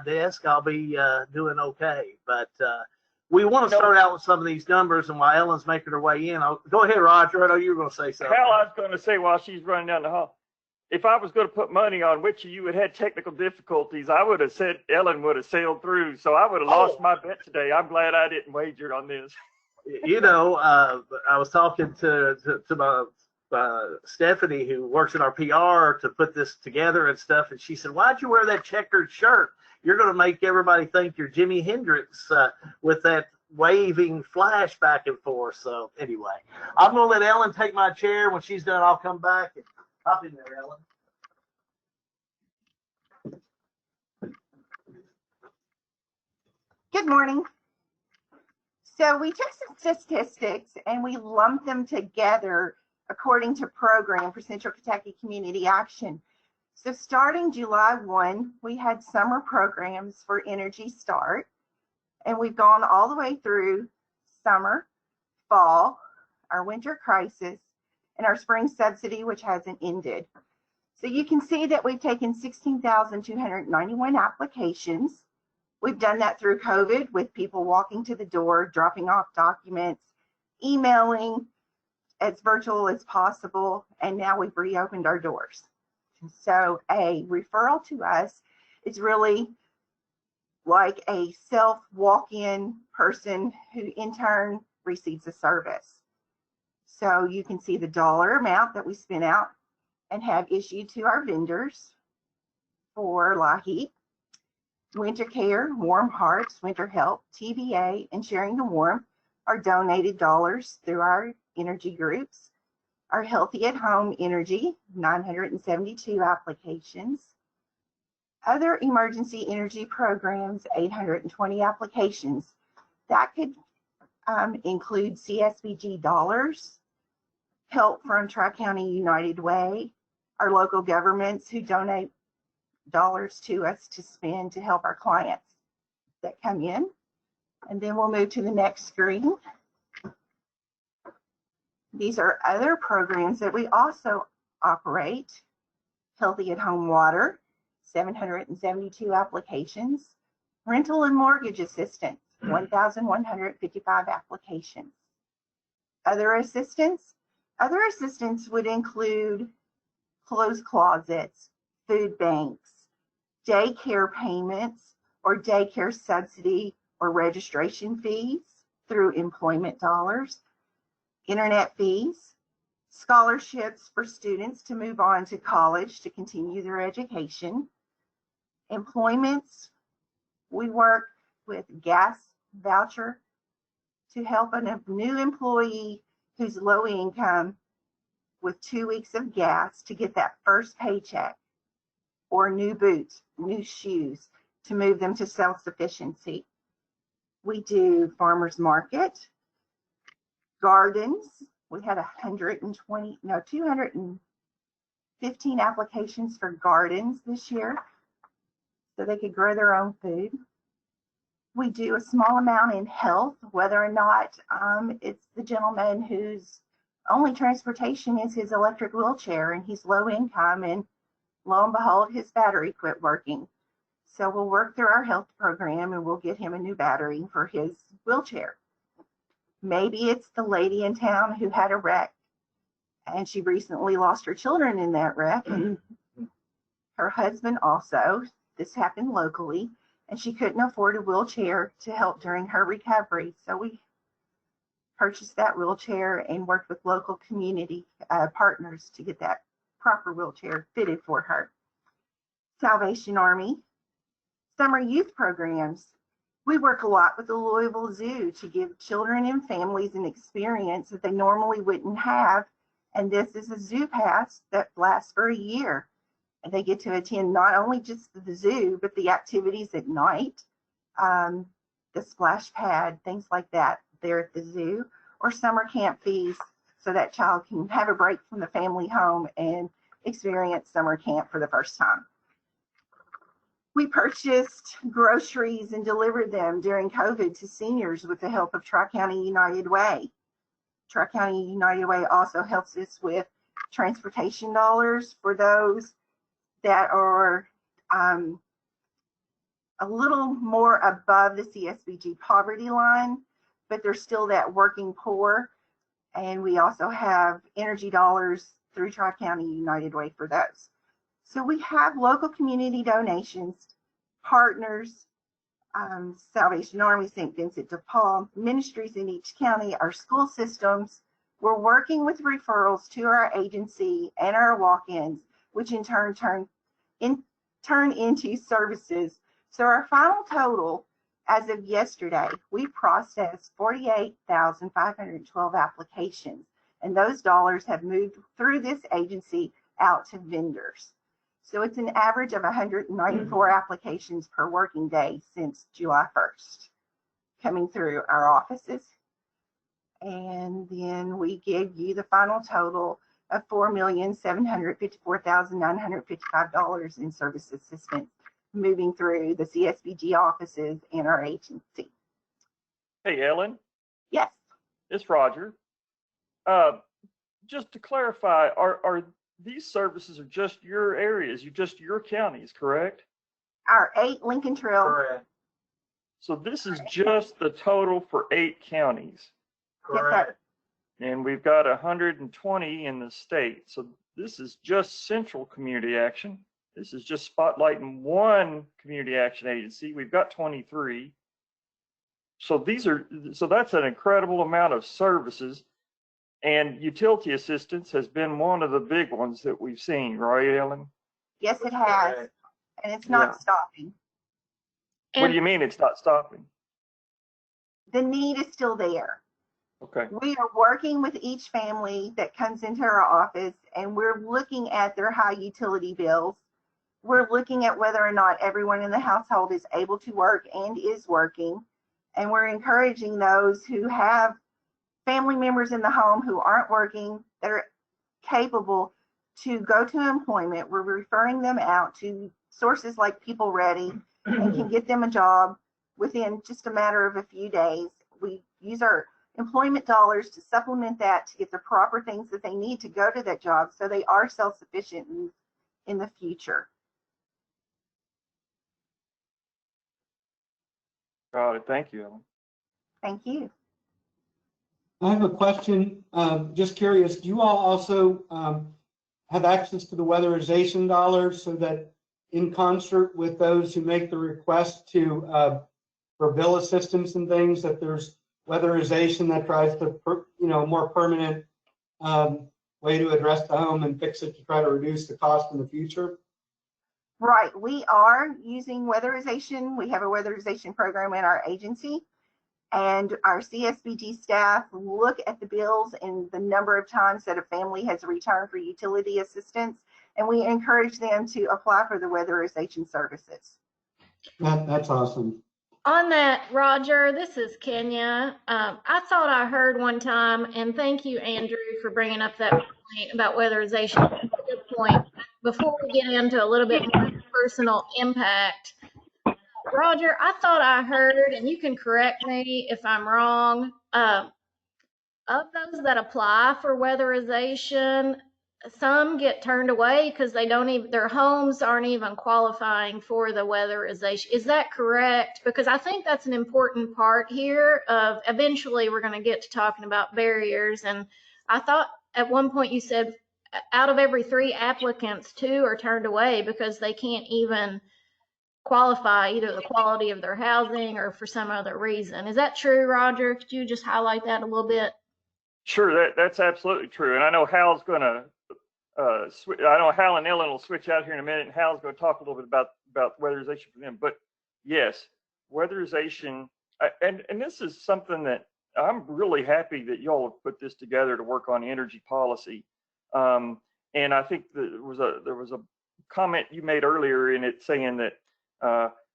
desk. I'll be doing okay. But we want to start out with some of these numbers, and while Ellen's making her way in, go ahead, Roger. I know you were going to say something. Hell, I was going to say while she's running down the hall, if I was going to put money on which of you had had technical difficulties, I would have said Ellen would have sailed through. So I would have lost my bet today. I'm glad I didn't wager on this. You know, I was talking to my Stephanie, who works in our PR, to put this together and stuff, and she said, "Why'd you wear that checkered shirt? You're going to make everybody think you're Jimi Hendrix with that waving flash back and forth." So anyway, I'm going to let Ellen take my chair. When she's done, I'll come back and hop in there, Ellen. Good morning. So we took some statistics and we lumped them together according to program for Central Kentucky Community Action. So starting July 1, we had summer programs for Energy Start, and we've gone all the way through summer, fall, our winter crisis, and our spring subsidy, which hasn't ended. So you can see that we've taken 16,291 applications. We've done that through COVID with people walking to the door, dropping off documents, emailing, as virtual as possible, and now we've reopened our doors. So a referral to us is really like a self walk-in person who in turn receives a service. So you can see the dollar amount that we spent out and have issued to our vendors for LIHEAP, Winter Care, Warm Hearts, Winter Help, TVA, and Sharing the Warm are donated dollars through our energy groups. Our Healthy at Home Energy, 972 applications. Other emergency energy programs, 820 applications. That could include CSBG dollars, help from Tri-County United Way, our local governments who donate dollars to us to spend to help our clients that come in. And then we'll move to the next screen. These are other programs that we also operate. Healthy at Home Water, 772 applications. Rental and mortgage assistance, 1,155 applications. Other assistance would include clothes closets, food banks, daycare payments or daycare subsidy or registration fees through employment dollars, internet fees, scholarships for students to move on to college to continue their education, employments. We work with gas voucher to help a new employee who's low income with 2 weeks of gas to get that first paycheck, or new boots, new shoes to move them to self-sufficiency. We do farmers market, gardens. We had 215 applications for gardens this year so they could grow their own food. We do a small amount in health, whether or not it's the gentleman whose only transportation is his electric wheelchair and he's low income, and lo and behold, his battery quit working. So we'll work through our health program and we'll get him a new battery for his wheelchair. Maybe it's the lady in town who had a wreck and she recently lost her children in that wreck, and her husband also. This happened locally, and she couldn't afford a wheelchair to help during her recovery. So we purchased that wheelchair and worked with local community partners to get that proper wheelchair fitted for her. Salvation Army, summer youth programs. We work a lot with the Louisville Zoo to give children and families an experience that they normally wouldn't have. And this is a zoo pass that lasts for a year. And they get to attend not only just the zoo, but the activities at night, the splash pad, things like that there at the zoo, or summer camp fees so that child can have a break from the family home and experience summer camp for the first time. We purchased groceries and delivered them during COVID to seniors with the help of Tri-County United Way. Tri-County United Way also helps us with transportation dollars for those that are a little more above the CSBG poverty line, but they're still that working poor. And we also have energy dollars through Tri-County United Way for those. So we have local community donations, partners, Salvation Army, St. Vincent de Paul, ministries in each county, our school systems. We're working with referrals to our agency and our walk-ins, which in turn turn into services. So our final total, as of yesterday, we processed 48,512 applications, and those dollars have moved through this agency out to vendors. So it's an average of 194 applications per working day since July 1st coming through our offices. And then we give you the final total of $4,754,955 in service assistance moving through the CSBG offices and our agency. Hey, Ellen. Yes. It's Roger. Just to clarify, are these services are just your areas, just your counties, correct? Our 8 Lincoln Trail. Correct. So this is just the total for 8 counties. Correct. And we've got 120 in the state. So this is just Central Community Action. This is just spotlighting one community action agency. We've got 23. So that's an incredible amount of services. And utility assistance has been one of the big ones that we've seen, right, Ellen? Yes, it has. And it's not stopping. What do you mean it's not stopping? The need is still there. Okay. We are working with each family that comes into our office, and we're looking at their high utility bills. We're looking at whether or not everyone in the household is able to work and is working. And we're encouraging those who have family members in the home who aren't working, that are capable, to go to employment. We're referring them out to sources like People Ready and can get them a job within just a matter of a few days. We use our employment dollars to supplement that to get the proper things that they need to go to that job so they are self-sufficient in the future. Got it. Thank you, Ellen. Thank you. I have a question. Just curious, do you all also have access to the weatherization dollars so that in concert with those who make the request for bill assistance and things, that there's weatherization that tries to, more permanent way to address the home and fix it to try to reduce the cost in the future? Right. We are using weatherization. We have a weatherization program in our agency. And our CSBG staff look at the bills and the number of times that a family has returned for utility assistance, and we encourage them to apply for the weatherization services. That's awesome. On that, Roger, this is Kenya. I thought I heard one time, and thank you, Andrew, for bringing up that point about weatherization. That's a good point. Before we get into a little bit more personal impact, Roger, I thought I heard, and you can correct me if I'm wrong, of those that apply for weatherization, some get turned away because they don't even, their homes aren't even qualifying for the weatherization. Is that correct? Because I think that's an important part here of eventually we're going to get to talking about barriers. And I thought at one point you said out of every 3 applicants, 2 are turned away because they can't even qualify either the quality of their housing or for some other reason. Is that true, Roger? Could you just highlight that a little bit? Sure, that's absolutely true. And I know Hal's going to, I know Hal and Ellen will switch out here in a minute, and Hal's going to talk a little bit about weatherization for them. But yes, weatherization, and this is something that I'm really happy that y'all have put this together to work on energy policy. And I think there was a comment you made earlier in it saying that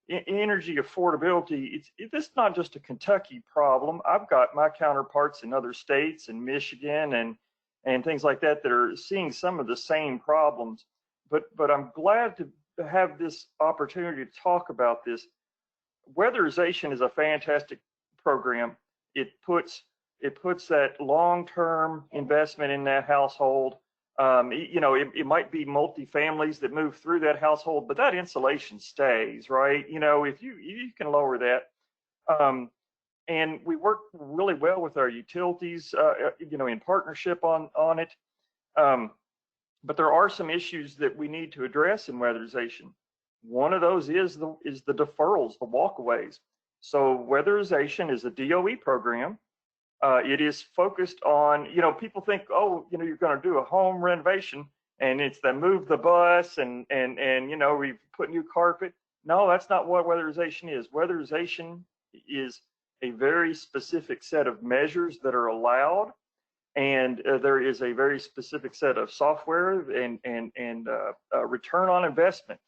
energy affordability, it's not just a Kentucky problem. I've got my counterparts in other states and Michigan and things like that that are seeing some of the same problems. But I'm glad have this opportunity to talk about this. Weatherization is a fantastic program. It puts that long-term investment in that household. It might be multi-families that move through that household, but that insulation stays, right? If you can lower that. And we work really well with our utilities, in partnership on it. But there are some issues that we need to address in weatherization. One of those is the deferrals, the walkaways. So weatherization is a DOE program. It is focused on, people think, oh, you're going to do a home renovation and it's the move the bus and we put new carpet. No, that's not what weatherization is. Weatherization is a very specific set of measures that are allowed, and there is a very specific set of software and return on investment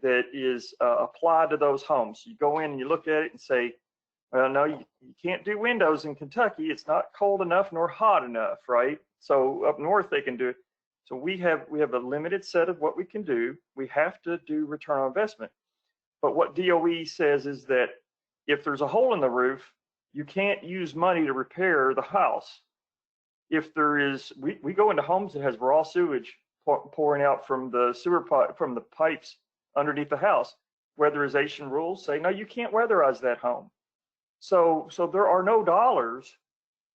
that is applied to those homes. You go in and you look at it and say, well, no, you can't do windows in Kentucky. It's not cold enough nor hot enough, right? So up north they can do it. So we have a limited set of what we can do. We have to do return on investment. But what DOE says is that if there's a hole in the roof, you can't use money to repair the house. If there is, we go into homes that has raw sewage pouring out from the from the pipes underneath the house. Weatherization rules say, no, you can't weatherize that home. So there are no dollars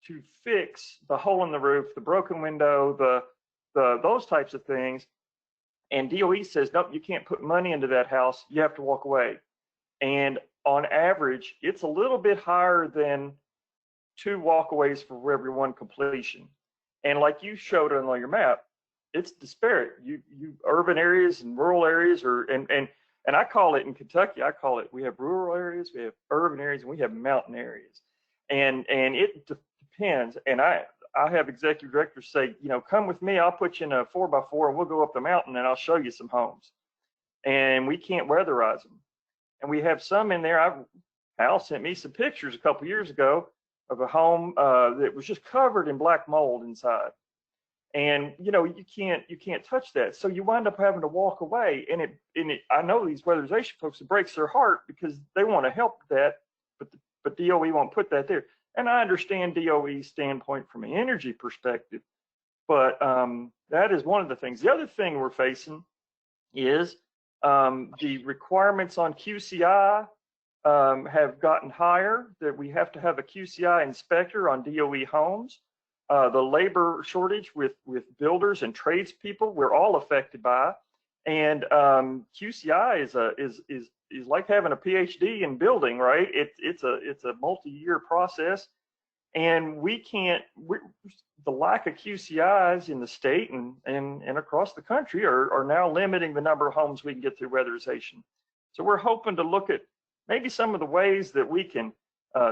to fix the hole in the roof, the broken window, those types of things. And DOE says, nope, you can't put money into that house. You have to walk away. And on average, it's a little bit higher than 2 walkaways for every 1 completion. And like you showed on your map, it's disparate. You urban areas and rural areas and I call it in Kentucky, we have rural areas, we have urban areas, and we have mountain areas. And it depends. And I have executive directors say, come with me, I'll put you in a 4x4 and we'll go up the mountain and I'll show you some homes. And we can't weatherize them. And we have some in there. Hal sent me some pictures a couple years ago of a home that was just covered in black mold inside. And you can't touch that. So you wind up having to walk away. And I know these weatherization folks, it breaks their heart because they want to help that, but DOE won't put that there. And I understand DOE's standpoint from an energy perspective, but that is one of the things. The other thing we're facing is the requirements on QCI have gotten higher, that we have to have a QCI inspector on DOE homes. The labor shortage with builders and tradespeople, we're all affected by. And QCI is like having a PhD in building, right? It's a multi-year process. And the lack of QCIs in the state and across the country are now limiting the number of homes we can get through weatherization. So we're hoping to look at maybe some of the ways that we can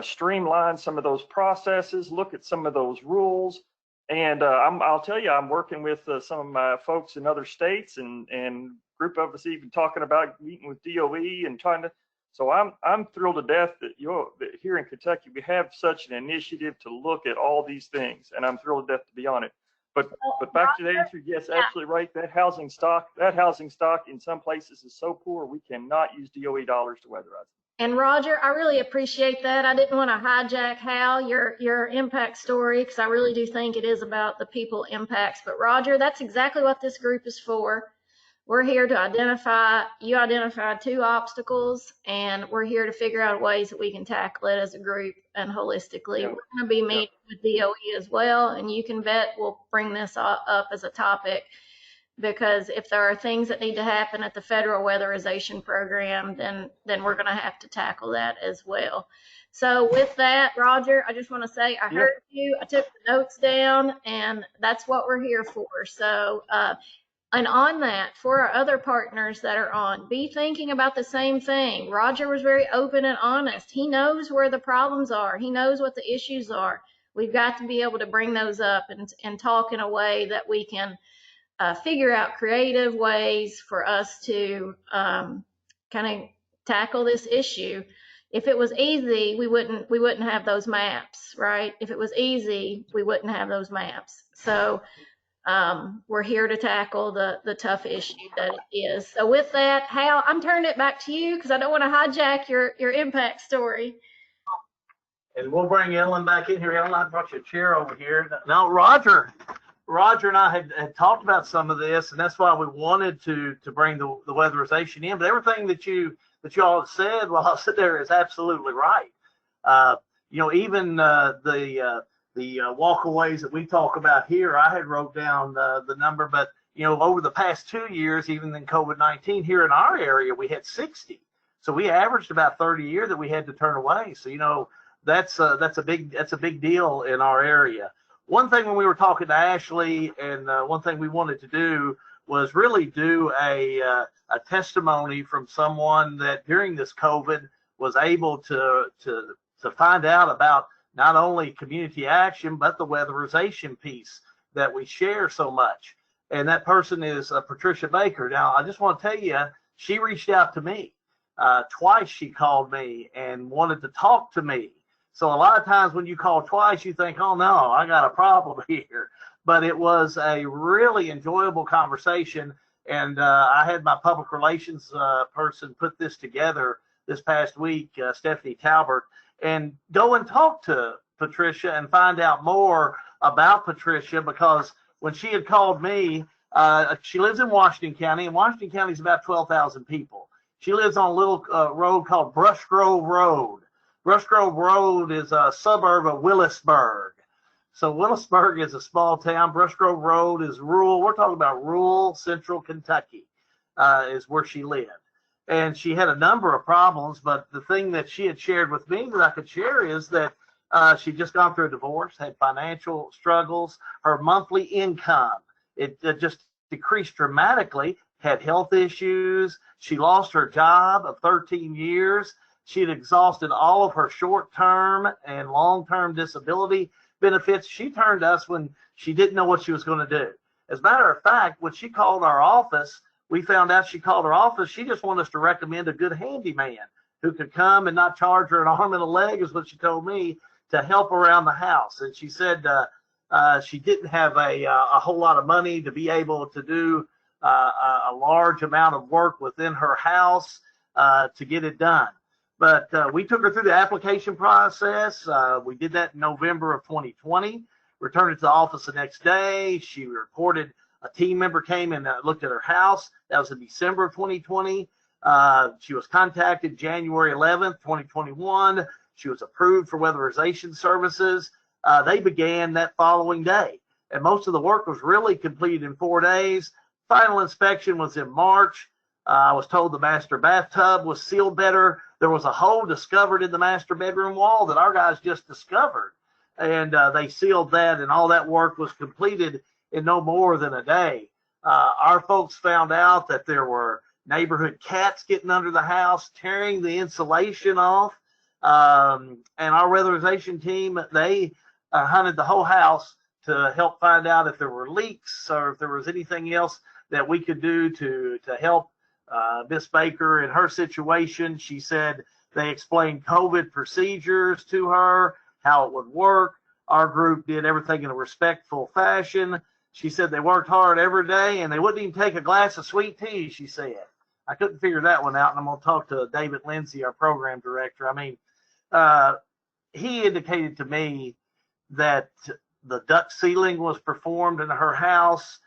streamline some of those processes, look at some of those rules. And I'll tell you, I'm working with some of my folks in other states and a group of us even talking about meeting with DOE and trying to. So I'm thrilled to death that that here in Kentucky we have such an initiative to look at all these things, and I'm thrilled to death to be on it. But back to the answer, yes, absolutely right. That housing stock in some places is so poor we cannot use DOE dollars to weatherize it. And Roger, I really appreciate that. I didn't want to hijack Hal, your impact story, because I really do think it is about the people impacts. But Roger, that's exactly what this group is for. We're here to you identified 2 obstacles, and we're here to figure out ways that we can tackle it as a group and holistically. Yeah. We're going to be meeting with DOE as well, and you can bet we'll bring this up as a topic, because if there are things that need to happen at the federal weatherization program, then we're going to have to tackle that as well. So with that, Roger, I just want to say I heard you, I took the notes down, and that's what we're here for. So, and on that, for our other partners that are on, be thinking about the same thing. Roger was very open and honest. He knows where the problems are. He knows what the issues are. We've got to be able to bring those up and talk in a way that we can figure out creative ways for us to kind of tackle this issue. If it was easy, we wouldn't have those maps, right? If it was easy, we wouldn't have those maps. So we're here to tackle the tough issue that it is. So with that, Hal, I'm turning it back to you because I don't want to hijack your impact story. And we'll bring Ellen back in here. Ellen, I brought you a chair over here. Now, Roger and I had talked about some of this, and that's why we wanted to bring the weatherization in. But everything that you all have said while I sit there is absolutely right. Even the walkaways that we talk about here, I had wrote down the number, but over the past 2 years, even in COVID-19 here in our area, we had 60. So we averaged about 30 a year that we had to turn away. So that's a big deal in our area. One thing when we were talking to Ashley, and one thing we wanted to do was really do a testimony from someone that during this COVID was able to find out about not only community action, but the weatherization piece that we share so much. And that person is Patricia Baker. Now, I just want to tell you, she reached out to me. Twice she called me and wanted to talk to me. So a lot of times when you call twice, you think, oh no, I got a problem here. But it was a really enjoyable conversation. And I had my public relations person put this together this past week, Stephanie Talbert, and go and talk to Patricia and find out more about Patricia, because when she had called me, she lives in Washington County, and Washington County is about 12,000 people. She lives on a little road called Brush Grove Road. Brush Grove Road is a suburb of Willisburg. So Willisburg is a small town. Brush Grove Road is rural. We're talking about rural central Kentucky is where she lived. And she had a number of problems, but the thing that she had shared with me that I could share is that she'd just gone through a divorce, had financial struggles. Her monthly income, it just decreased dramatically, had health issues. She lost her job of 13 years. She had exhausted all of her short-term and long-term disability benefits. She turned to us when she didn't know what she was going to do. As a matter of fact, when she called our office, we found out she called our office. She just wanted us to recommend a good handyman who could come and not charge her an arm and a leg, is what she told me, to help around the house. And she said she didn't have a whole lot of money to be able to do a large amount of work within her house to get it done. But we took her through the application process. We did that in November of 2020, returned it to the office the next day. She reported a team member came and looked at her house. That was in December of 2020. She was contacted January 11th, 2021. She was approved for weatherization services. They began that following day. And most of the work was really completed in 4 days. Final inspection was in March. I was told the master bathtub was sealed better. There was a hole discovered in the master bedroom wall that our guys just discovered. And they sealed that, and all that work was completed in no more than a day. Our folks found out that there were neighborhood cats getting under the house, tearing the insulation off. And our weatherization team, they hunted the whole house to help find out if there were leaks or if there was anything else that we could do to help Miss Baker in her situation. She said they explained COVID procedures to her, how it would work. Our group did everything in a respectful fashion. She said they worked hard every day and they wouldn't even take a glass of sweet tea, she said. I couldn't figure that one out, and I'm going to talk to David Lindsay, our program director. I mean, he indicated to me that the duct sealing was performed in her house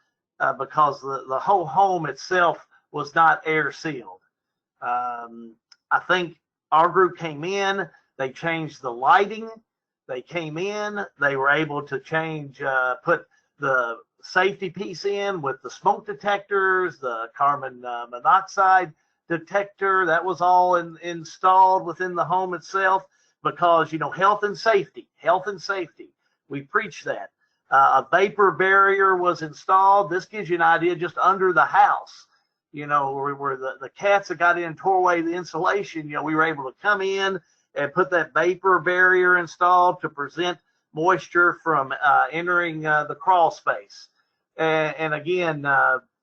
because the whole home itself was not air sealed. I think our group came in, they changed the lighting. They came in, they were able to change, put the safety piece in with the smoke detectors, the carbon monoxide detector. That was all installed within the home itself because, health and safety. We preach that. A vapor barrier was installed. This gives you an idea just under the house, where the cats that got in and tore away the insulation. We were able to come in and put that vapor barrier installed to prevent moisture from entering the crawl space. And again,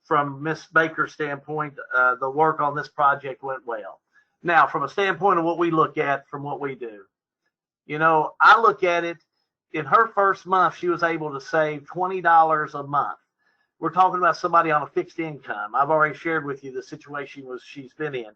from Miss Baker's standpoint, the work on this project went well. Now, from a standpoint of what we look at from what we do, I look at it, in her first month, she was able to save $20 a month. we're talking about somebody on a fixed income. I've already shared with you the situation she's been in.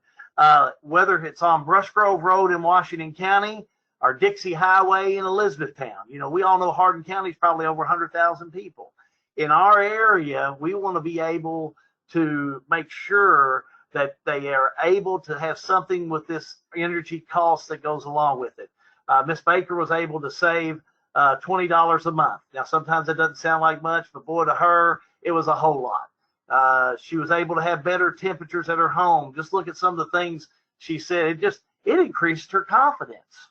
Whether it's on Brush Grove Road in Washington County or Dixie Highway in Elizabethtown. You know, we all know Hardin County is probably over 100,000 people. In our area, we want to be able to make sure that they are able to have something with this energy cost that goes along with it. Miss Baker was able to save $20 a month. Now, sometimes that doesn't sound like much, but boy, to her, it was a whole lot. She was able to have better temperatures at her home. Just look at some of the things she said. It increased her confidence.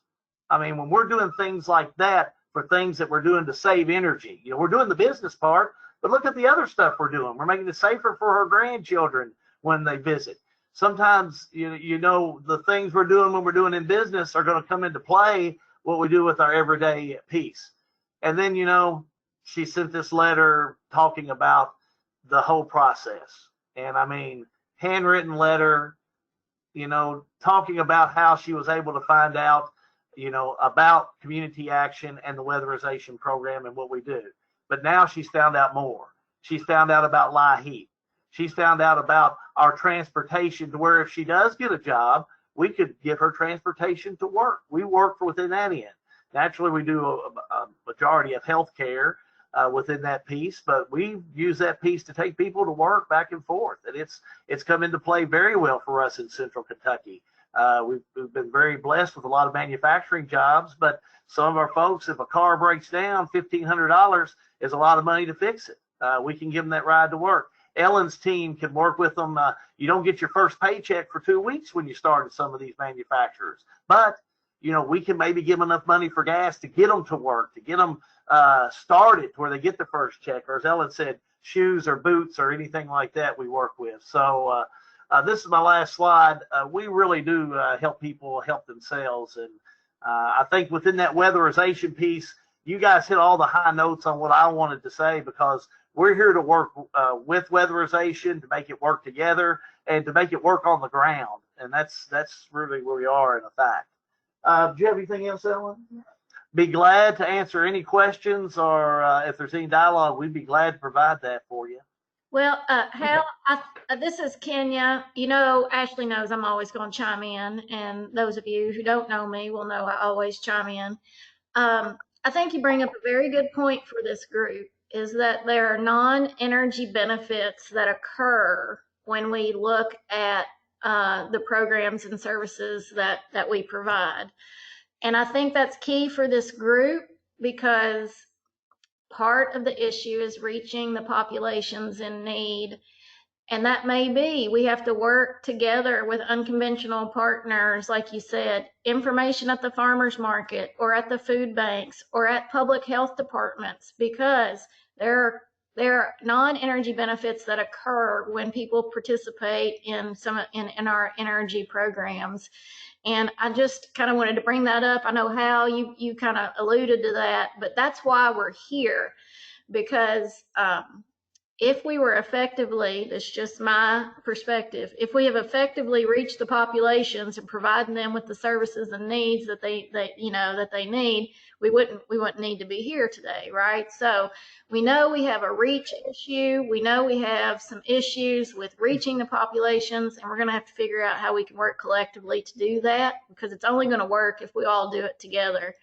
I mean, when we're doing things like that for things that we're doing to save energy, you know, we're doing the business part, but look at the other stuff we're doing. We're making it safer for her grandchildren when they visit. Sometimes, you know, the things we're doing when we're doing in business are going to come into play what we do with our everyday piece. And then, you know, she sent this letter talking about the whole process. And I mean, handwritten letter, you know, talking about how she was able to find out, you know, about community action and the weatherization program and what we do. But now she's found out more. She's found out about LIHEAP. She's found out about our transportation to where if she does get a job, we could give her transportation to work. We work within that end. Naturally, we do a majority of healthcare within that piece, but we use that piece to take people to work back and forth. And it's come into play very well for us in Central Kentucky. We've been very blessed with a lot of manufacturing jobs, but some of our folks, if a car breaks down, $1,500 is a lot of money to fix it. We can give them that ride to work. Ellen's team can work with them. You don't get your first paycheck for 2 weeks when you start at some of these manufacturers, but you know, we can maybe give them enough money for gas to get them to work, to get them started where they get the first check, or as Ellen said, shoes or boots or anything like that we work with. So this is my last slide. We really do help people help themselves. And I think within that weatherization piece, you guys hit all the high notes on what I wanted to say, because we're here to work with weatherization, to make it work together and to make it work on the ground. And that's really where we are in effect. Do you have anything else, Ellen? Be glad to answer any questions, or if there's any dialogue, we'd be glad to provide that for you. Well, Hal, this is Kenya. You know, Ashley knows I'm always going to chime in, and those of you who don't know me will know I always chime in. I think you bring up a very good point for this group, is that there are non-energy benefits that occur when we look at the programs and services that we provide. And I think that's key for this group, because part of the issue is reaching the populations in need. And that may be, we have to work together with unconventional partners, like you said, information at the farmers market or at the food banks or at public health departments, because there are non-energy benefits that occur when people participate in our energy programs. And I just kind of wanted to bring that up. I know, Hal, you kind of alluded to that, but that's why we're here, because if we were effectively, that's just my perspective, if we have effectively reached the populations and providing them with the services and needs that they need, we wouldn't need to be here today, right? So we know we have a reach issue. We know we have some issues with reaching the populations, and we're going to have to figure out how we can work collectively to do that, because it's only going to work if we all do it together.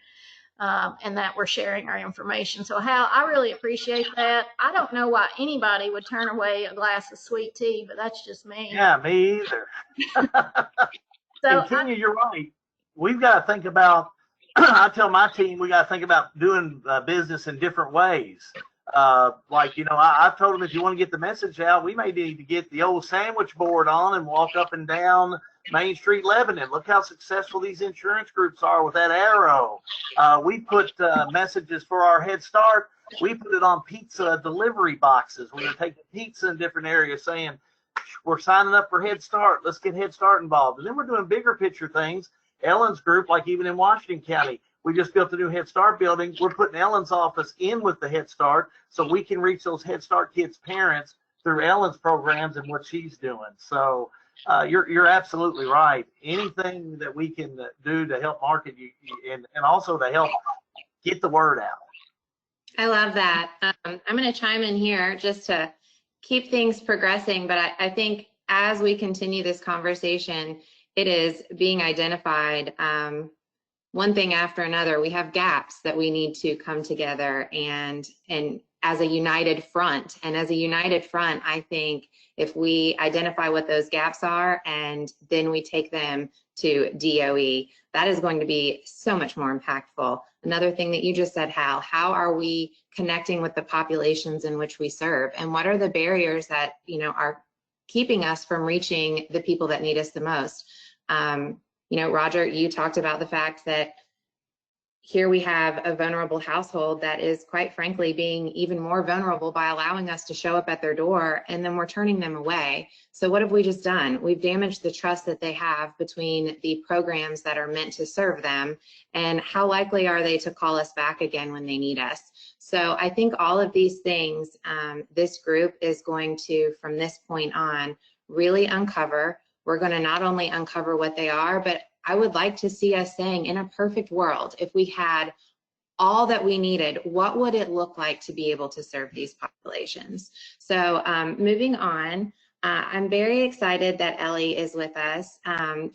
And that we're sharing our information. So Hal, I really appreciate that. I don't know why anybody would turn away a glass of sweet tea, but that's just me. Yeah, me either. So and Kenya, you're right. We've got to think about, I tell my team, we got to think about doing business in different ways. Like, you know, I've told them, if you want to get the message out, we may need to get the old sandwich board on and walk up and down Main Street, Lebanon. Look how successful these insurance groups are with that arrow. We put messages for our Head Start. We put it on pizza delivery boxes. We're taking pizza in different areas, saying, we're signing up for Head Start. Let's get Head Start involved. And then we're doing bigger picture things. Ellen's group, like even in Washington County, we just built a new Head Start building. We're putting Ellen's office in with the Head Start so we can reach those Head Start kids' parents through Ellen's programs and what she's doing. So you're absolutely right. Anything that we can do to help market you and also to help get the word out. I love that. I'm going to chime in here just to keep things progressing, but I think as we continue this conversation, it is being identified one thing after another. We have gaps that we need to come together and as a united front. And as a united front, I think if we identify what those gaps are and then we take them to DOE, that is going to be so much more impactful. Another thing that you just said, Hal, how are we connecting with the populations in which we serve? And what are the barriers that, you know, are keeping us from reaching the people that need us the most? You know, Roger, you talked about the fact that here we have a vulnerable household that is, quite frankly, being even more vulnerable by allowing us to show up at their door, and then we're turning them away. So what have we just done? We've damaged the trust that they have between the programs that are meant to serve them, and how likely are they to call us back again when they need us? So I think all of these things, this group is going to, from this point on, really uncover. We're going to not only uncover what they are, but I would like to see us saying, in a perfect world, if we had all that we needed, what would it look like to be able to serve these populations? So moving on, I'm very excited that Ellie is with us.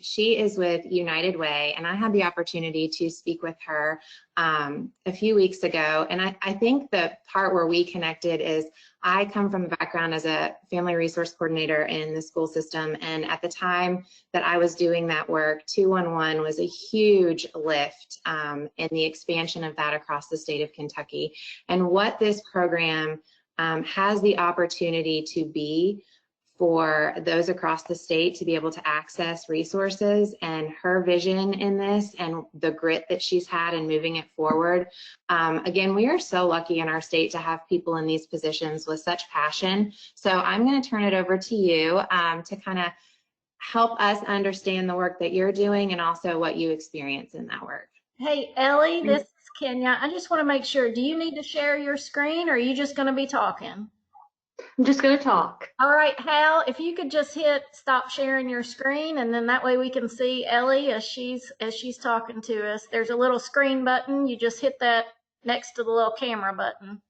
She is with United Way, and I had the opportunity to speak with her a few weeks ago. And I think the part where we connected is I come from a background as a family resource coordinator in the school system. And at the time that I was doing that work, 211 was a huge lift in the expansion of that across the state of Kentucky. And what this program has the opportunity to be for those across the state to be able to access resources, and her vision in this and the grit that she's had in moving it forward. Again, we are so lucky in our state to have people in these positions with such passion. So I'm going to turn it over to you to kind of help us understand the work that you're doing and also what you experience in that work. Hey, Ellie, this is Kenya. I just want to make sure, do you need to share your screen, or are you just going to be talking? I'm just going to talk. All right, Hal, if you could just hit stop sharing your screen, and then that way we can see Ellie as she's talking to us. There's a little screen button. You just hit that next to the little camera button.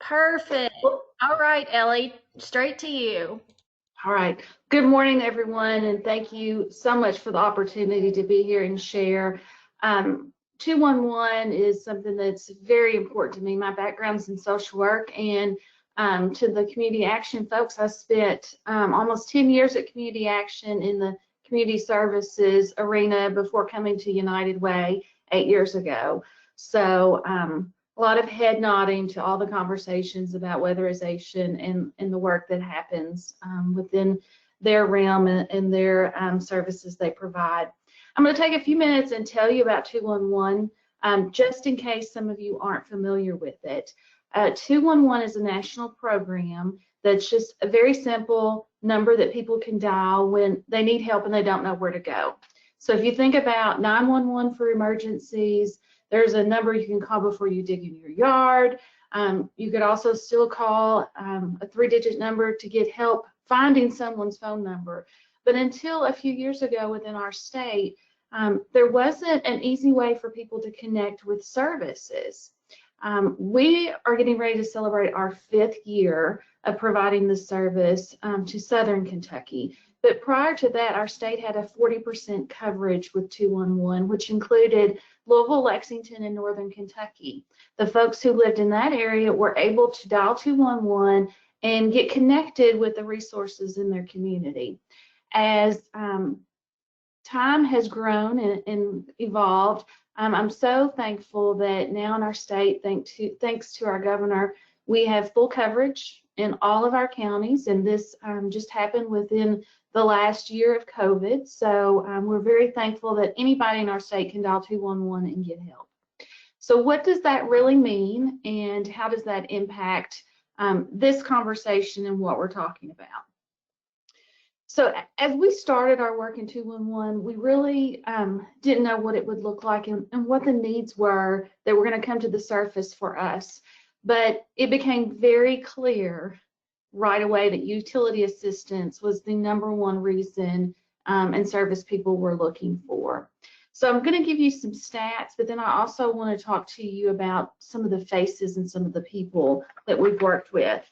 Perfect. All right, Ellie, straight to you. All right. Good morning, everyone, and thank you so much for the opportunity to be here and share. 211 is something that's very important to me. My background's in social work, and to the community action folks, I spent almost 10 years at community action in the community services arena before coming to United Way 8 years ago. So a lot of head nodding to all the conversations about weatherization and the work that happens within their realm and their services they provide. I'm going to take a few minutes and tell you about 211, just in case some of you aren't familiar with it. 211 is a national program that's just a very simple number that people can dial when they need help and they don't know where to go. So if you think about 911 for emergencies, there's a number you can call before you dig in your yard. You could also still call a 3-digit number to get help finding someone's phone number. But until a few years ago within our state, there wasn't an easy way for people to connect with services. We are getting ready to celebrate our 5th year of providing this service to Southern Kentucky. But prior to that, our state had a 40% coverage with 211, which included Louisville, Lexington, and Northern Kentucky. The folks who lived in that area were able to dial 211 and get connected with the resources in their community. As time has grown and evolved, I'm so thankful that now in our state, thanks to our governor, we have full coverage in all of our counties, and this just happened within the last year of COVID. So we're very thankful that anybody in our state can dial 211 and get help. So what does that really mean, and how does that impact this conversation and what we're talking about? So as we started our work in 211, we really didn't know what it would look like and what the needs were that were going to come to the surface for us. But it became very clear right away that utility assistance was the #1 reason and service people were looking for. So I'm going to give you some stats, but then I also want to talk to you about some of the faces and some of the people that we've worked with.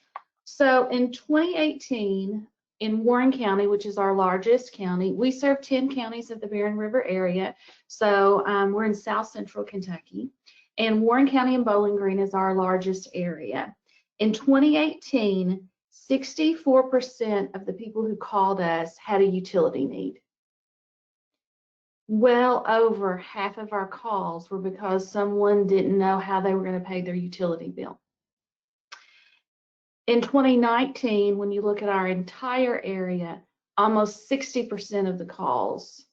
So in 2018, in Warren County, which is our largest county, we serve 10 counties of the Barren River area. So we're in South Central Kentucky, and Warren County and Bowling Green is our largest area. In 2018, 64% of the people who called us had a utility need. Well over half of our calls were because someone didn't know how they were going to pay their utility bill. In 2019, when you look at our entire area, almost 60% of the calls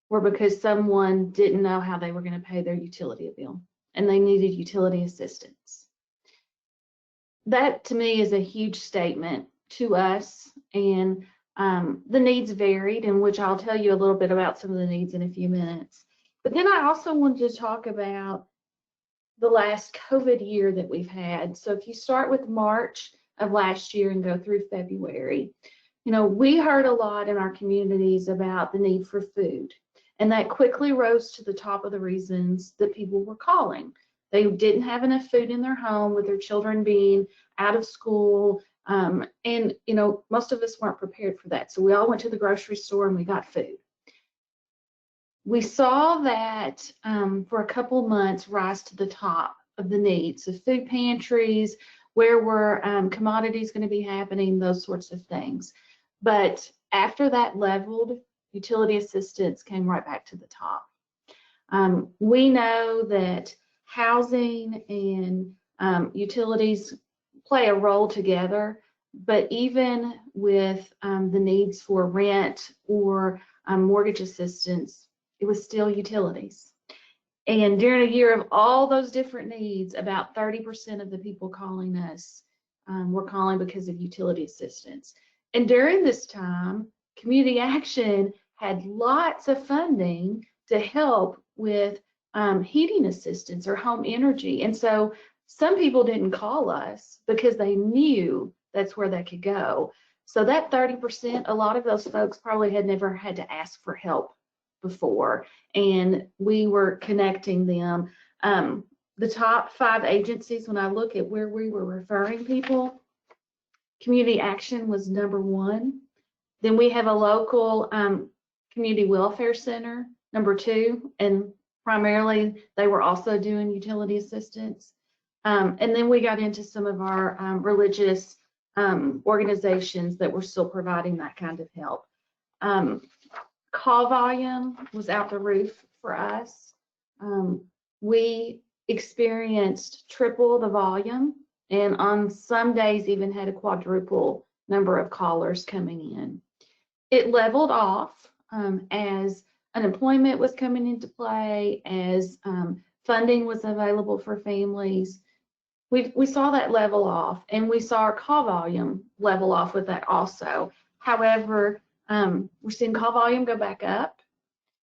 were because someone didn't know how they were going to pay their utility bill and they needed utility assistance. That to me is a huge statement to us, and the needs varied, in which I'll tell you a little bit about some of the needs in a few minutes. But then I also wanted to talk about the last COVID year that we've had. So if you start with March of last year and go through February, you know, we heard a lot in our communities about the need for food, and that quickly rose to the top of the reasons that people were calling. They didn't have enough food in their home, with their children being out of school. And, you know, most of us weren't prepared for that. So we all went to the grocery store and we got food. We saw that for a couple months rise to the top of the needs of food pantries, where were commodities going to be happening, those sorts of things. But after that leveled, utility assistance came right back to the top. We know that housing and utilities play a role together, but even with the needs for rent or mortgage assistance, it was still utilities. And during a year of all those different needs, about 30% of the people calling us were calling because of utility assistance. And during this time, Community Action had lots of funding to help with heating assistance or home energy. And so some people didn't call us because they knew that's where they could go. So that 30%, a lot of those folks probably had never had to ask for help before, and we were connecting them. The top 5 agencies, when I look at where we were referring people, Community Action was number 1. Then we have a local community welfare center, number 2, and primarily they were also doing utility assistance. And then we got into some of our religious organizations that were still providing that kind of help. Call volume was out the roof for us. We experienced triple the volume, and on some days even had a quadruple number of callers coming in. It leveled off as unemployment was coming into play, as funding was available for families. We saw that level off, and we saw our call volume level off with that also. However, we're seeing call volume go back up,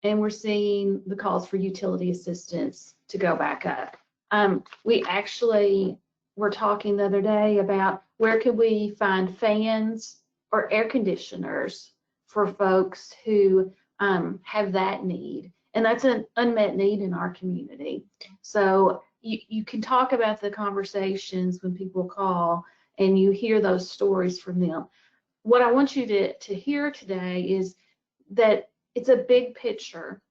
and we're seeing the calls for utility assistance to go back up. We actually were talking the other day about where could we find fans or air conditioners for folks who have that need. And that's an unmet need in our community. So you can talk about the conversations when people call and you hear those stories from them. What I want you to hear today is that it's a big picture.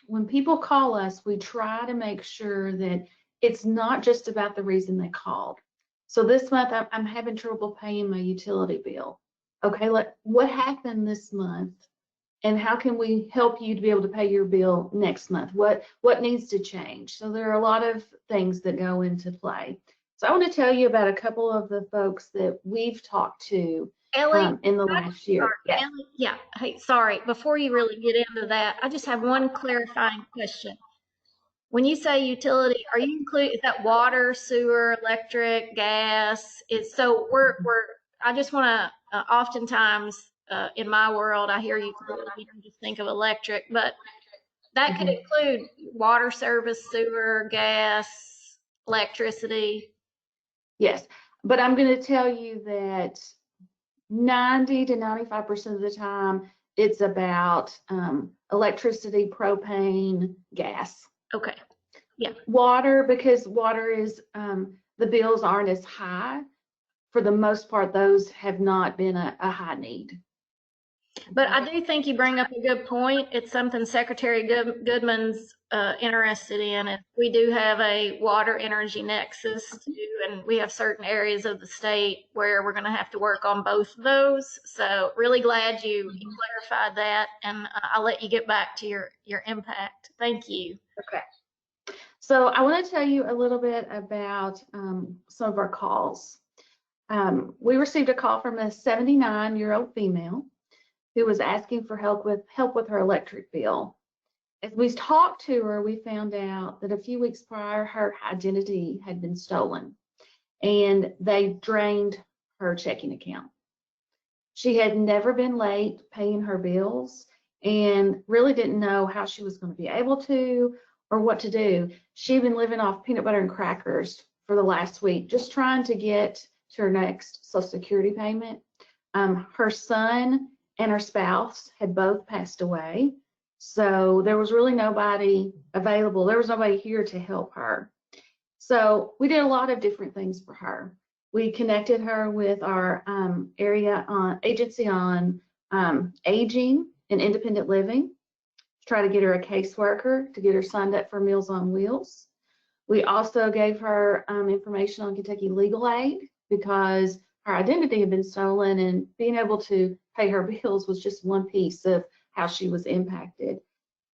When people call us, we try to make sure that it's not just about the reason they called. So this month, I'm having trouble paying my utility bill. Okay, what happened this month? And how can we help you to be able to pay your bill next month? What needs to change? So there are a lot of things that go into play. So I want to tell you about a couple of the folks that we've talked to Ellie, in the last year. Yes. Ellie, yeah. Hey, sorry. Before you really get into that, I just have one clarifying question. When you say utility, are you including, is that water, sewer, electric, gas? So I just want to, oftentimes in my world, I hear utility, you just think of electric, but that could include water service, sewer, gas, electricity. Yes, but I'm going to tell you that 90 to 95% of the time, it's about electricity, propane, gas. Okay. Yeah. Water, because water is, the bills aren't as high. For the most part, those have not been a high need. But I do think you bring up a good point. It's something Secretary Goodman's interested in. We do have a water energy nexus too, and we have certain areas of the state where we're going to have to work on both of those. So really glad you clarified that, and I'll let you get back to your impact. Thank you. Okay. So I want to tell you a little bit about some of our calls. We received a call from a 79-year-old female who was asking for help with her electric bill. As we talked to her, we found out that a few weeks prior, her identity had been stolen and they drained her checking account. She had never been late paying her bills and really didn't know how she was going to be able to or what to do. She'd been living off peanut butter and crackers for the last week, just trying to get to her next Social Security payment. Her son and her spouse had both passed away, so there was really nobody available. There was nobody here to help her. So we did a lot of different things for her. We connected her with our agency on aging and independent living to try to get her a caseworker to get her signed up for Meals on Wheels. We also gave her information on Kentucky legal aid because her identity had been stolen, and being able to pay her bills was just one piece of how she was impacted.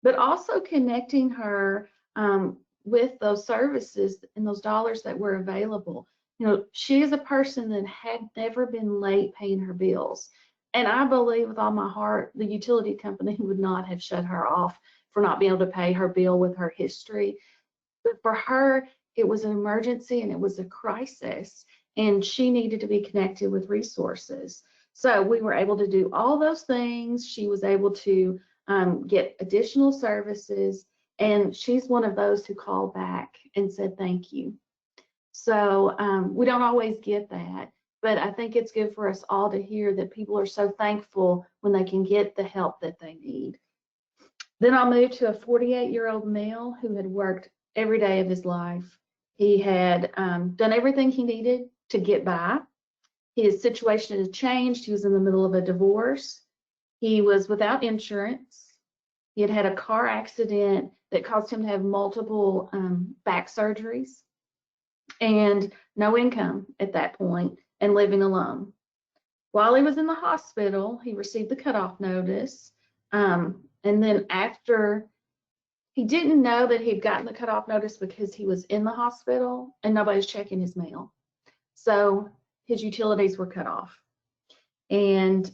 But also connecting her with those services and those dollars that were available. You know, she is a person that had never been late paying her bills. And I believe with all my heart, the utility company would not have shut her off for not being able to pay her bill with her history. But for her, it was an emergency and it was a crisis, and she needed to be connected with resources. So we were able to do all those things. She was able to get additional services, and she's one of those who called back and said thank you. So we don't always get that, but I think it's good for us all to hear that people are so thankful when they can get the help that they need. Then I'll move to a 48-year-old male who had worked every day of his life. He had done everything he needed to get by. His situation had changed. He was in the middle of a divorce. He was without insurance. He had had a car accident that caused him to have multiple back surgeries and no income at that point and living alone. While he was in the hospital, he received the cutoff notice. And then after, he didn't know that he'd gotten the cutoff notice because he was in the hospital and nobody's checking his mail. So his utilities were cut off. And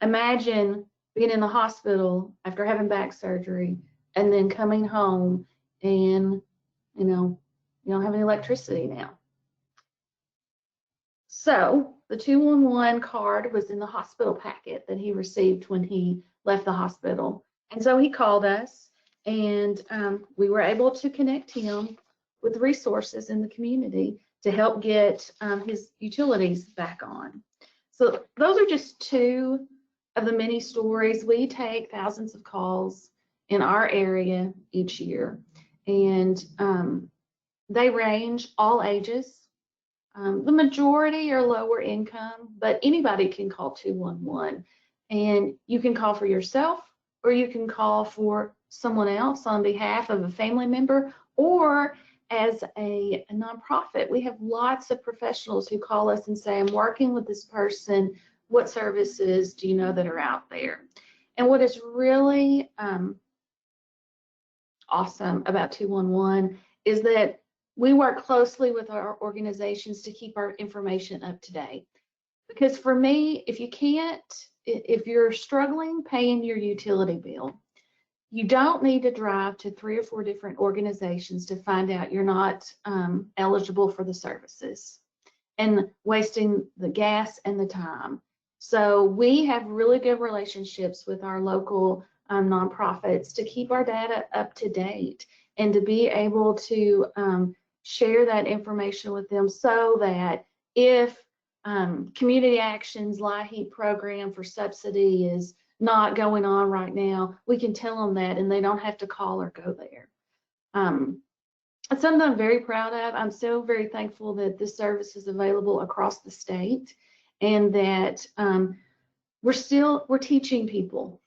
imagine being in the hospital after having back surgery and then coming home and, you don't have any electricity now. So the 211 card was in the hospital packet that he received when he left the hospital. And so he called us, and we were able to connect him with resources in the community to help get his utilities back on. So those are just two of the many stories. We take thousands of calls in our area each year, and they range all ages. The majority are lower income, but anybody can call 211. And you can call for yourself, or you can call for someone else on behalf of a family member, or as a nonprofit. We have lots of professionals who call us and say, I'm working with this person. What services do you know that are out there? And what is really awesome about 211 is that we work closely with our organizations to keep our information up to date. Because for me, if you're struggling paying your utility bill, you don't need to drive to 3 or 4 different organizations to find out you're not eligible for the services and wasting the gas and the time. So we have really good relationships with our local nonprofits to keep our data up to date and to be able to share that information with them, so that if community actions LIHEAP program for subsidy is not going on right now, we can tell them that and they don't have to call or go there. It's something I'm very proud of. I'm so very thankful that this service is available across the state, and that we're teaching people.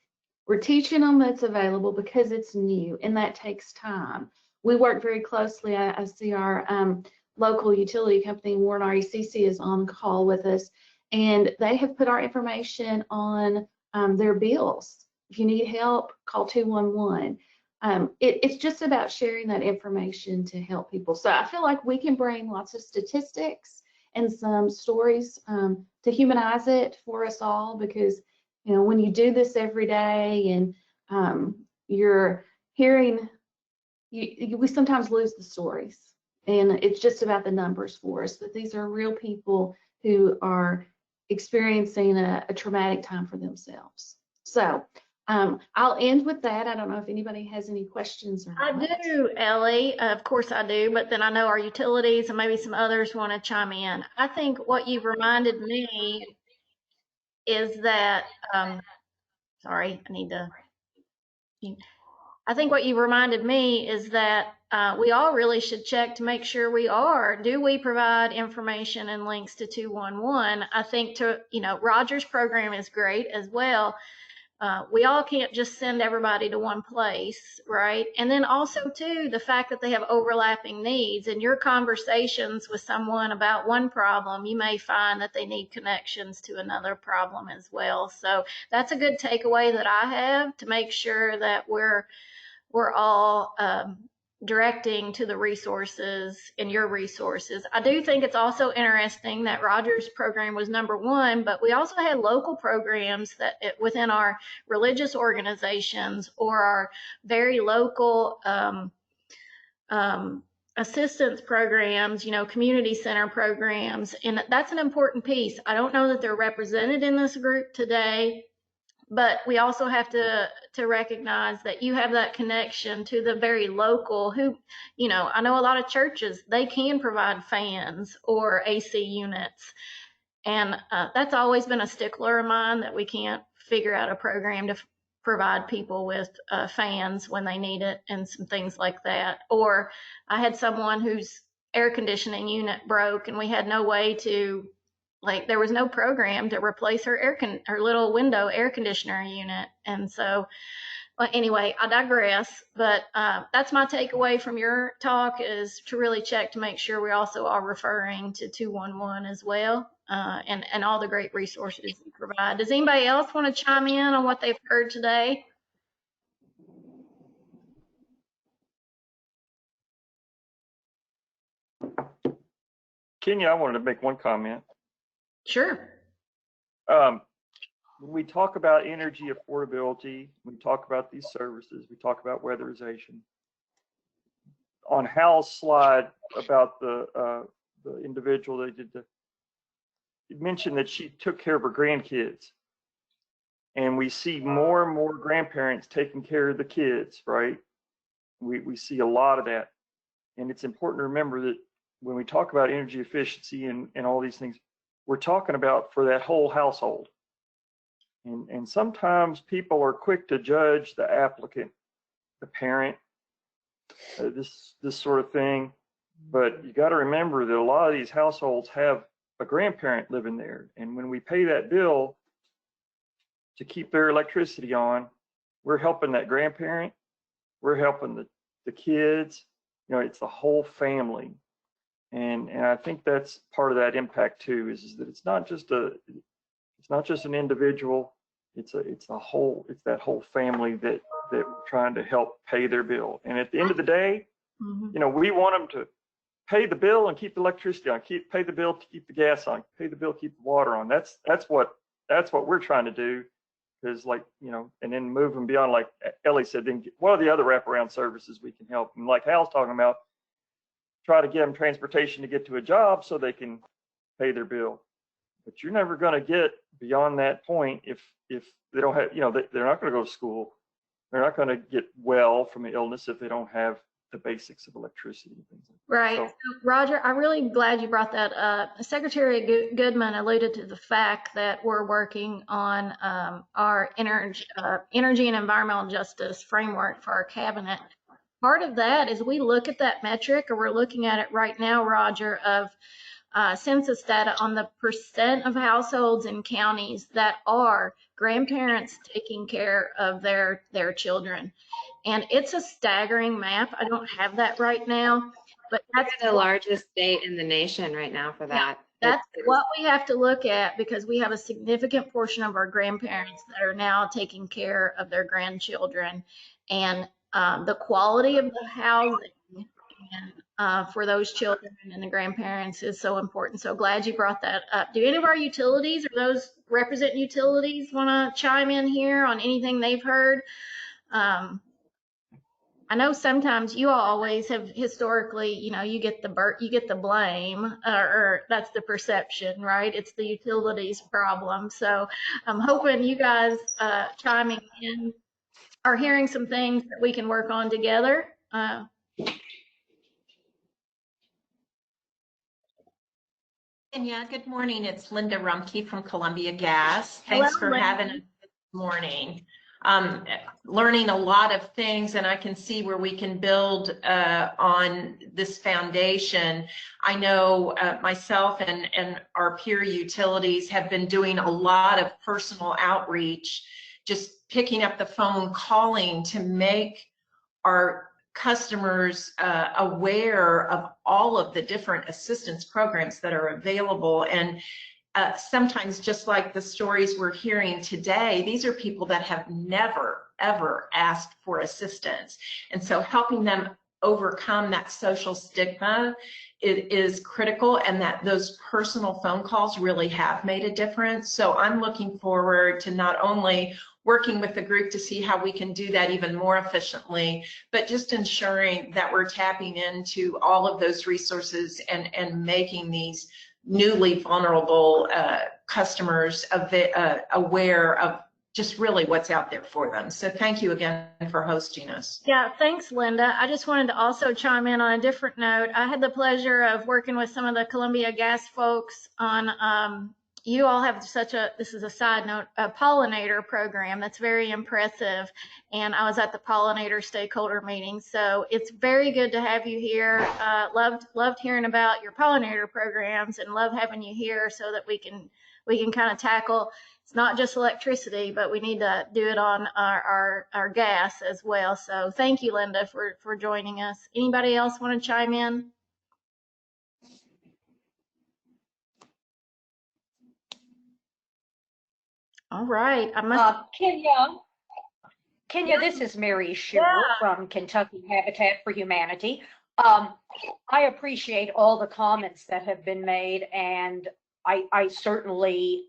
We're teaching them it's available because it's new, and that takes time. We work very closely. I see our local utility company, Warren RECC, is on call with us, and they have put our information on their bills. If you need help, call 211. It's just about sharing that information to help people. So I feel like we can bring lots of statistics and some stories to humanize it for us all, because when you do this every day and you're hearing, we sometimes lose the stories, and it's just about the numbers for us. But these are real people who are experiencing a traumatic time for themselves. So I'll end with that. I don't know if anybody has any questions or not. I do, Ellie. Of course I do, but then I know our utilities and maybe some others want to chime in. I think what you've reminded me is that, sorry, I think what you reminded me is that we all really should check to make sure do we provide information and links to 211? I think Roger's program is great as well. We all can't just send everybody to one place, right? And then also too, the fact that they have overlapping needs. In your conversations with someone about one problem, you may find that they need connections to another problem as well. So that's a good takeaway that I have, to make sure that we're all directing to the resources and your resources. I do think it's also interesting that Roger's program was #1, but we also had local programs that within our religious organizations or our very local assistance programs, community center programs. And that's an important piece. I don't know that they're represented in this group today, but we also have to recognize that you have that connection to the very local who, I know a lot of churches, they can provide fans or AC units. And that's always been a stickler of mine, that we can't figure out a program to provide people with fans when they need it and some things like that. Or I had someone whose air conditioning unit broke and we had no way to, there was no program to replace her little window air conditioner unit. And so, anyway, I digress, but that's my takeaway from your talk, is to really check to make sure we also are referring to 211 as well, and all the great resources you provide. Does anybody else want to chime in on what they've heard today? Kenya, I wanted to make one comment. Sure. When we talk about energy affordability, we talk about these services, we talk about weatherization. On Hal's slide about the individual that you mentioned that she took care of her grandkids. And we see more and more grandparents taking care of the kids, right? We see a lot of that. And it's important to remember that when we talk about energy efficiency and all these things, we're talking about for that whole household. And sometimes people are quick to judge the applicant, the parent, this sort of thing. But you got to remember that a lot of these households have a grandparent living there. And when we pay that bill to keep their electricity on, we're helping that grandparent, we're helping the kids, it's the whole family. And I think that's part of that impact too, is that it's not just an individual, it's that whole family that we're trying to help pay their bill. And at the end of the day, we want them to pay the bill and keep the electricity on, pay the bill to keep the gas on, pay the bill, keep the water on. That's what we're trying to do. Because and then moving beyond, like Ellie said, then what are the other wraparound services we can help? And like Hal's talking about, try to get them transportation to get to a job so they can pay their bill. But you're never going to get beyond that point if they don't have, they're not going to go to school. They're not going to get well from an illness if they don't have the basics of electricity and things like that. Right. So, So, Roger, I'm really glad you brought that up. Secretary Goodman alluded to the fact that we're working on our energy and environmental justice framework for our cabinet. Part of that is we look at that metric, or we're looking at it right now, Roger, of census data on the percent of households in counties that are grandparents taking care of their children. And it's a staggering map. I don't have that right now, but that's We're the largest state in the nation right now for that. that's what we have to look at, because we have a significant portion of our grandparents that are now taking care of their grandchildren. And the quality of the housing and for those children and the grandparents is so important. So glad you brought that up. Do any of our utilities, or those represent utilities, want to chime in here on anything they've heard? I know sometimes you all always have historically, you get the blame, or that's the perception, right? It's the utilities problem. So I'm hoping you guys chiming in are hearing some things that we can work on together. Yeah, good morning. It's Linda Rumpke from Columbia Gas. Thanks for having us this morning. Learning a lot of things, and I can see where we can build on this foundation. I know myself and our peer utilities have been doing a lot of personal outreach, just picking up the phone, calling to make our customers aware of all of the different assistance programs that are available. And sometimes, just like the stories we're hearing today, these are people that have never, ever asked for assistance. And so helping them overcome that social stigma is critical, and that those personal phone calls really have made a difference. So I'm looking forward to not only working with the group to see how we can do that even more efficiently, but just ensuring that we're tapping into all of those resources and making these newly vulnerable customers aware of just really what's out there for them. So thank you again for hosting us. Yeah, thanks, Linda. I just wanted to also chime in on a different note. I had the pleasure of working with some of the Columbia Gas folks on, you all have this is a side note, a pollinator program that's very impressive. And I was at the pollinator stakeholder meeting. So it's very good to have you here. Loved hearing about your pollinator programs, and love having you here so that we can kind of tackle, it's not just electricity, but we need to do it on our gas as well. So thank you, Linda, for joining us. Anybody else want to chime in? All right. Kenya, this is Mary Schuer from Kentucky Habitat for Humanity. I appreciate all the comments that have been made, and I certainly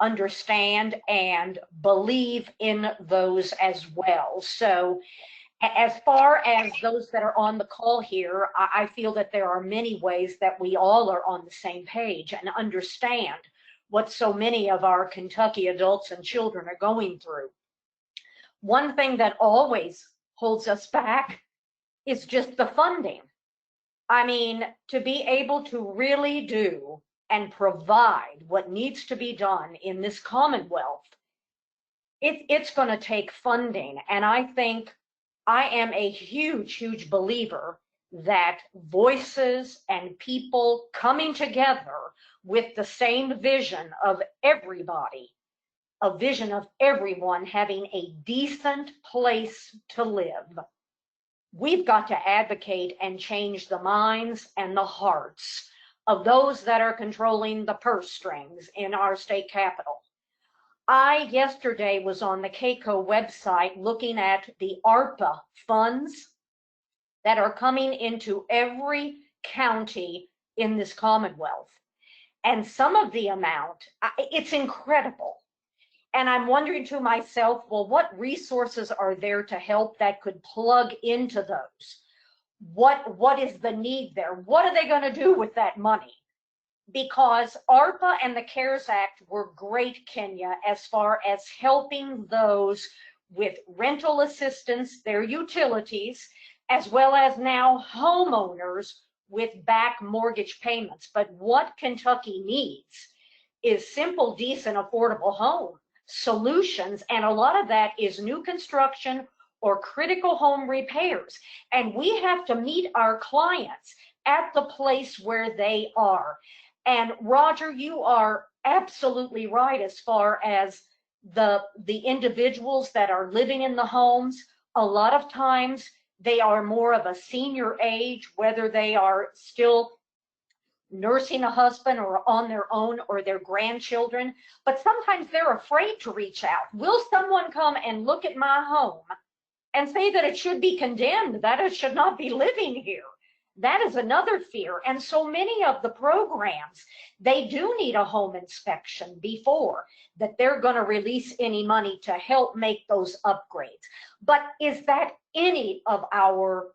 understand and believe in those as well. So as far as those that are on the call here, I feel that there are many ways that we all are on the same page and understand what so many of our Kentucky adults and children are going through. One thing that always holds us back is just the funding. I mean, to be able to really do and provide what needs to be done in this Commonwealth, it's going to take funding. And I think I am a huge believer that voices and people coming together with the same vision of everybody, a vision of everyone having a decent place to live. We've got to advocate and change the minds and the hearts of those that are controlling the purse strings in our state capital. I yesterday was on the KCO website looking at the ARPA funds that are coming into every county in this Commonwealth. And some of the amount, it's incredible. And I'm wondering to myself, well, what resources are there to help that could plug into those? What is the need there? What are they going to do with that money? Because ARPA and the CARES Act were great, Kenya, as far as helping those with rental assistance, their utilities, as well as now homeowners with back mortgage payments. But what Kentucky needs is simple, decent, affordable home solutions. And a lot of that is new construction or critical home repairs. And we have to meet our clients at the place where they are. And Roger, you are absolutely right as far as the individuals that are living in the homes. A lot of times they are more of a senior age, whether they are still nursing a husband or on their own or their grandchildren, but sometimes they're afraid to reach out. Will someone come and look at my home and say that it should be condemned, that it should not be living here? That is another fear. And so many of the programs, they do need a home inspection before that they're going to release any money to help make those upgrades. But is that any of our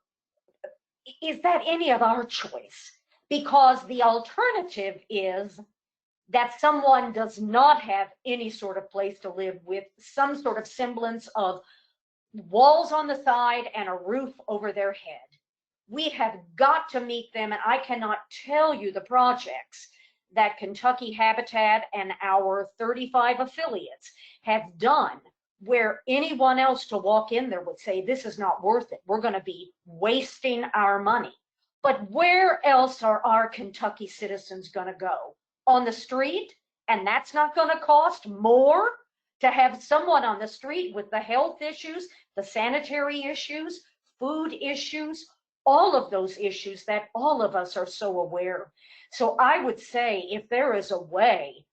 choice? Because the alternative is that someone does not have any sort of place to live with some sort of semblance of walls on the side and a roof over their head. We have got to meet them, and I cannot tell you the projects that Kentucky Habitat and our 35 affiliates have done where anyone else to walk in there would say, this is not worth it. We're going to be wasting our money. But where else are our Kentucky citizens going to go? On the street? And that's not going to cost more to have someone on the street with the health issues, the sanitary issues, food issues, all of those issues that all of us are so aware of. So I would say if there is a way,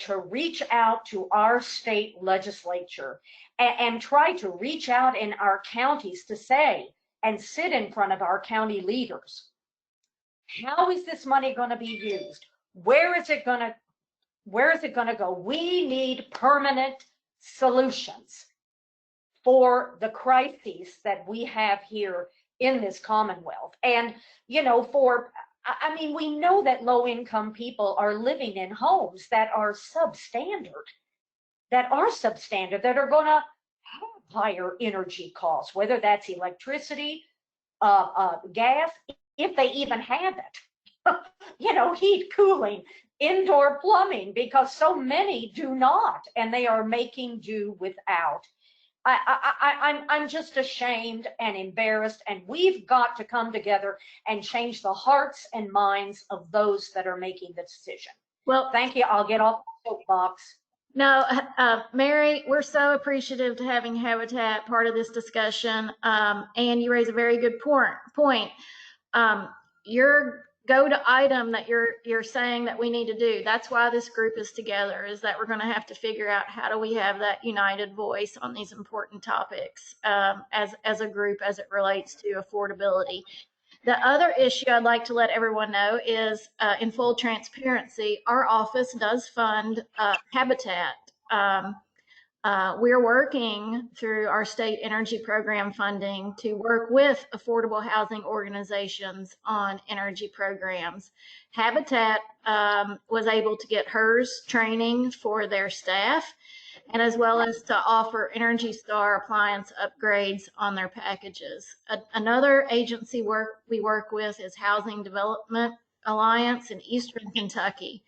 to reach out to our state legislature and try to reach out in our counties to say and sit in front of our county leaders, how is this money going to be used? Where is it going to go? We need permanent solutions for the crises that we have here in this Commonwealth. And, we know that low-income people are living in homes that are substandard, that are going to have higher energy costs, whether that's electricity, gas, if they even have it, heat, cooling, indoor plumbing, because so many do not, and they are making do without. I'm just ashamed and embarrassed, and we've got to come together and change the hearts and minds of those that are making the decision. Well, thank you. I'll get off the soapbox. No, Mary, we're so appreciative to having Habitat part of this discussion, and you raise a very good point. Your go-to item that you're saying that we need to do, that's why this group is together, is that we're going to have to figure out how do we have that united voice on these important topics as a group as it relates to affordability. The other issue I'd like to let everyone know is, in full transparency, our office does fund Habitat. We're working through our state energy program funding to work with affordable housing organizations on energy programs. Habitat was able to get HERS training for their staff, and as well as to offer Energy Star appliance upgrades on their packages. Another agency we work with is Housing Development Alliance in Eastern Kentucky.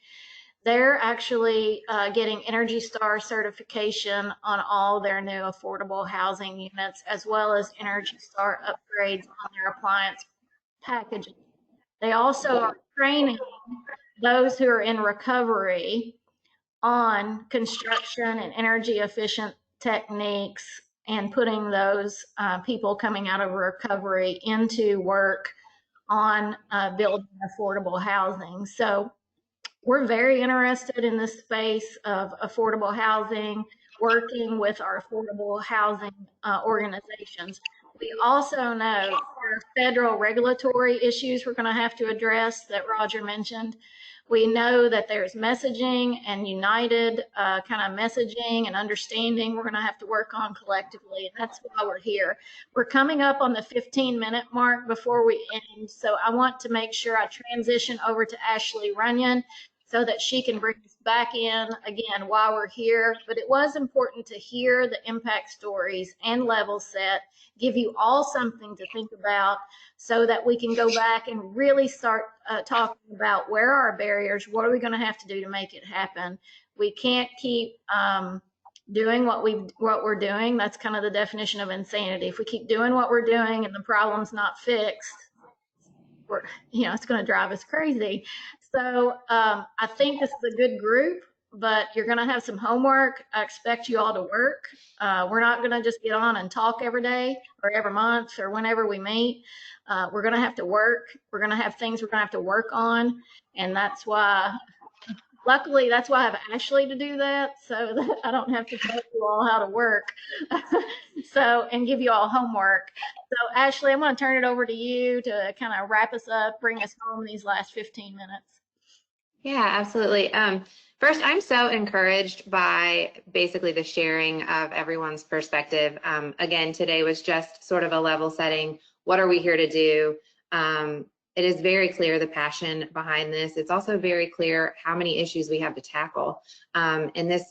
They're actually getting Energy Star certification on all their new affordable housing units, as well as Energy Star upgrades on their appliance packages. They also are training those who are in recovery on construction and energy efficient techniques and putting those people coming out of recovery into work on building affordable housing. So we're very interested in this space of affordable housing, working with our affordable housing organizations. We also know there are federal regulatory issues we're going to have to address that Roger mentioned. We know that there's messaging and united kind of messaging and understanding we're going to have to work on collectively, and that's why we're here. We're coming up on the 15-minute mark before we end, so I want to make sure I transition over to Ashley Runyon so that she can bring us back in again while we're here. But it was important to hear the impact stories and level set, give you all something to think about so that we can go back and really start talking about where are our barriers, what are we going to have to do to make it happen. We can't keep doing what we're doing. That's kind of the definition of insanity. If we keep doing what we're doing and the problem's not fixed, it's going to drive us crazy. So I think this is a good group, but you're going to have some homework. I expect you all to work. We're not going to just get on and talk every day or every month or whenever we meet. We're going to have to work. We're going to have things we're going to have to work on. And that's why, luckily, that's why I have Ashley to do that, so that I don't have to tell you all how to work. And give you all homework. So Ashley, I'm going to turn it over to you to kind of wrap us up, bring us home these last 15 minutes. Yeah, absolutely. First, I'm so encouraged by basically the sharing of everyone's perspective. Again, today was just sort of a level setting. What are we here to do? It is very clear the passion behind this. It's also very clear how many issues we have to tackle. In this,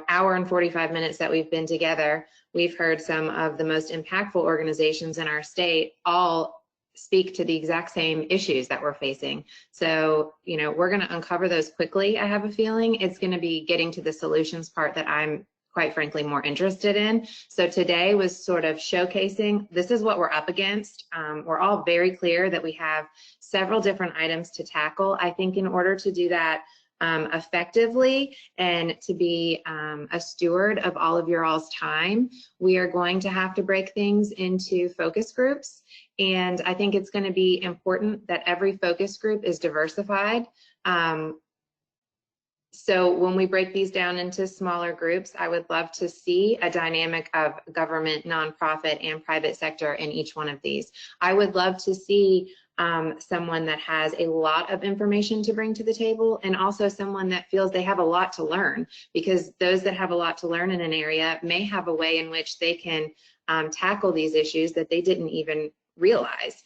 hour and 45 minutes that we've been together, we've heard some of the most impactful organizations in our state all speak to the exact same issues that we're facing. So, we're going to uncover those quickly. I have a feeling it's going to be getting to the solutions part that I'm quite frankly more interested in. So today was sort of showcasing, this is what we're up against. We're all very clear that we have several different items to tackle. I think in order to do that effectively and to be a steward of all of your all's time, we are going to have to break things into focus groups. And I think it's going to be important that every focus group is diversified. So when we break these down into smaller groups, I would love to see a dynamic of government, nonprofit, and private sector in each one of these. I would love to see someone that has a lot of information to bring to the table, and also someone that feels they have a lot to learn, because those that have a lot to learn in an area may have a way in which they can tackle these issues that they didn't even realize.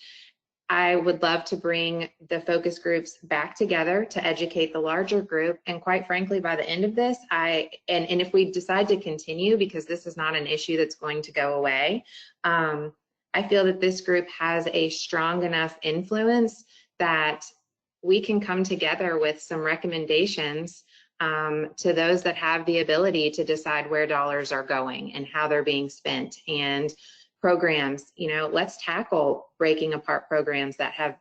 I would love to bring the focus groups back together to educate the larger group. And quite frankly, by the end of this, and if we decide to continue, because this is not an issue that's going to go away, I feel that this group has a strong enough influence that we can come together with some recommendations to those that have the ability to decide where dollars are going and how they're being spent. And programs, let's tackle breaking apart programs that have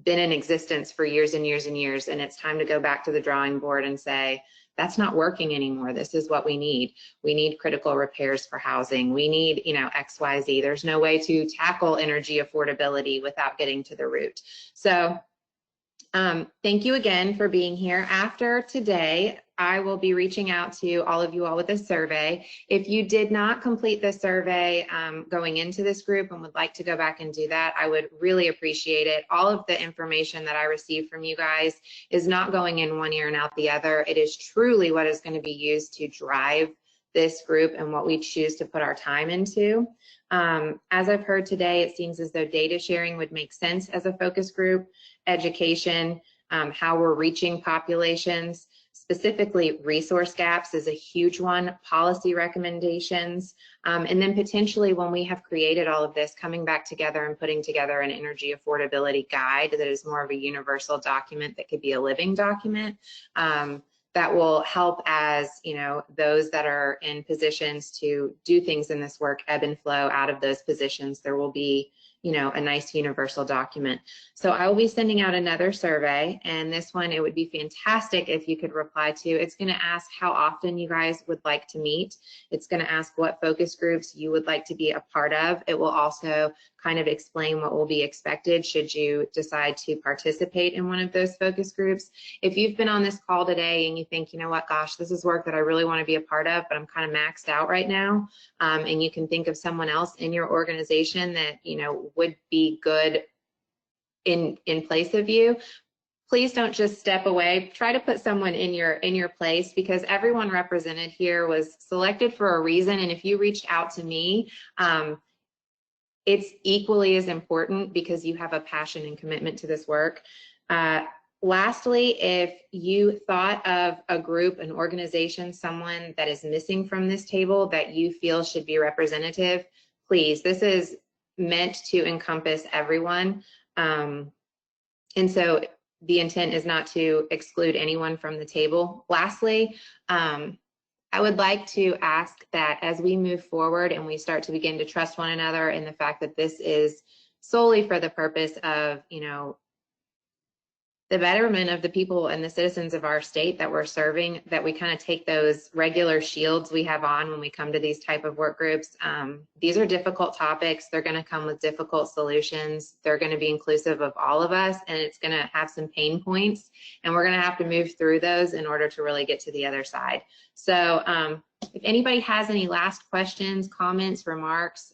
been in existence for years and years and years. And it's time to go back to the drawing board and say, that's not working anymore. This is what we need. We need critical repairs for housing. We need, XYZ. There's no way to tackle energy affordability without getting to the root. So thank you again for being here. After today, I will be reaching out to all of you all with a survey. If you did not complete the survey going into this group and would like to go back and do that, I would really appreciate it. All of the information that I received from you guys is not going in one ear and out the other. It is truly what is going to be used to drive this group and what we choose to put our time into. As I've heard today, it seems as though data sharing would make sense as a focus group, education, how we're reaching populations, specifically resource gaps is a huge one, policy recommendations, and then potentially when we have created all of this, coming back together and putting together an energy affordability guide that is more of a universal document that could be a living document. That will help as, those that are in positions to do things in this work ebb and flow out of those positions. There will be, a nice universal document. So I will be sending out another survey, and this one, it would be fantastic if you could reply to. It's going to ask how often you guys would like to meet. It's going to ask what focus groups you would like to be a part of. It will also kind of explain what will be expected should you decide to participate in one of those focus groups. If you've been on this call today and you think, gosh, this is work that I really want to be a part of, but I'm kind of maxed out right now, and you can think of someone else in your organization that, would be good in place of you, please don't just step away. Try to put someone in your place, because everyone represented here was selected for a reason. And if you reached out to me, it's equally as important because you have a passion and commitment to this work. Lastly, if you thought of a group, an organization, someone that is missing from this table that you feel should be representative, please, this is meant to encompass everyone. And so the intent is not to exclude anyone from the table. Lastly, I would like to ask that as we move forward and we start to begin to trust one another in the fact that this is solely for the purpose of, the betterment of the people and the citizens of our state that we're serving, that we kind of take those regular shields we have on when we come to these type of work groups. These are difficult topics. They're going to come with difficult solutions. They're going to be inclusive of all of us, and it's going to have some pain points, and we're going to have to move through those in order to really get to the other side. So if anybody has any last questions, comments, remarks,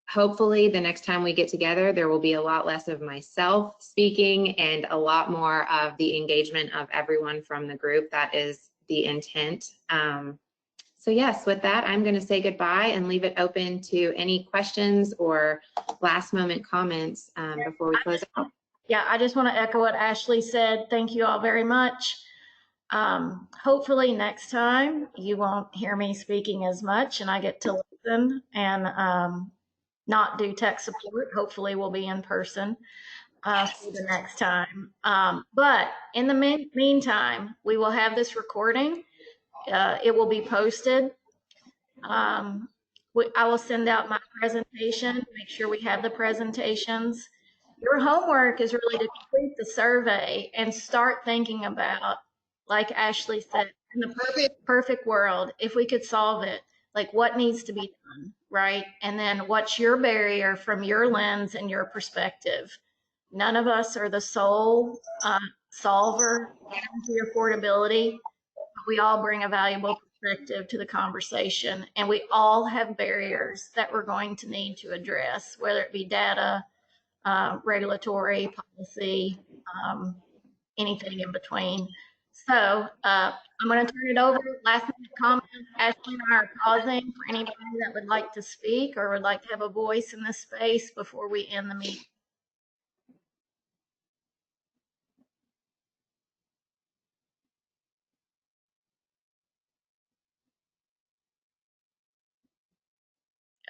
hopefully the next time we get together, there will be a lot less of myself speaking and a lot more of the engagement of everyone from the group. That is the intent. So yes, with that, I'm going to say goodbye and leave it open to any questions or last moment comments before we close out. Yeah, I just want to echo what Ashley said. Thank you all very much. Hopefully next time you won't hear me speaking as much and I get to listen and not do tech support. Hopefully we'll be in person for the next time. But in the meantime, we will have this recording. It will be posted. I will send out my presentation, make sure we have the presentations. Your homework is really to complete the survey and start thinking about, like Ashley said, in the perfect world, if we could solve it, like what needs to be done, right? And then what's your barrier from your lens and your perspective? None of us are the sole solver of energy affordability, but we all bring a valuable perspective to the conversation, and we all have barriers that we're going to need to address, whether it be data, regulatory, policy, anything in between. So I'm going to turn it over. Last minute comments. Ashley and I are pausing for anybody that would like to speak or would like to have a voice in this space before we end the meeting.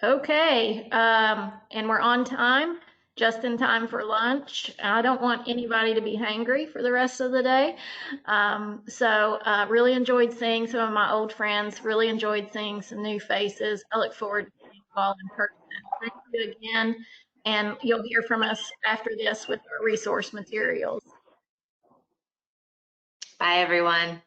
Okay, and we're on time, just in time for lunch. I don't want anybody to be hangry for the rest of the day. Really enjoyed seeing some of my old friends, really enjoyed seeing some new faces. I look forward to seeing you all in person. Thank you again, and you'll hear from us after this with our resource materials. Bye, everyone.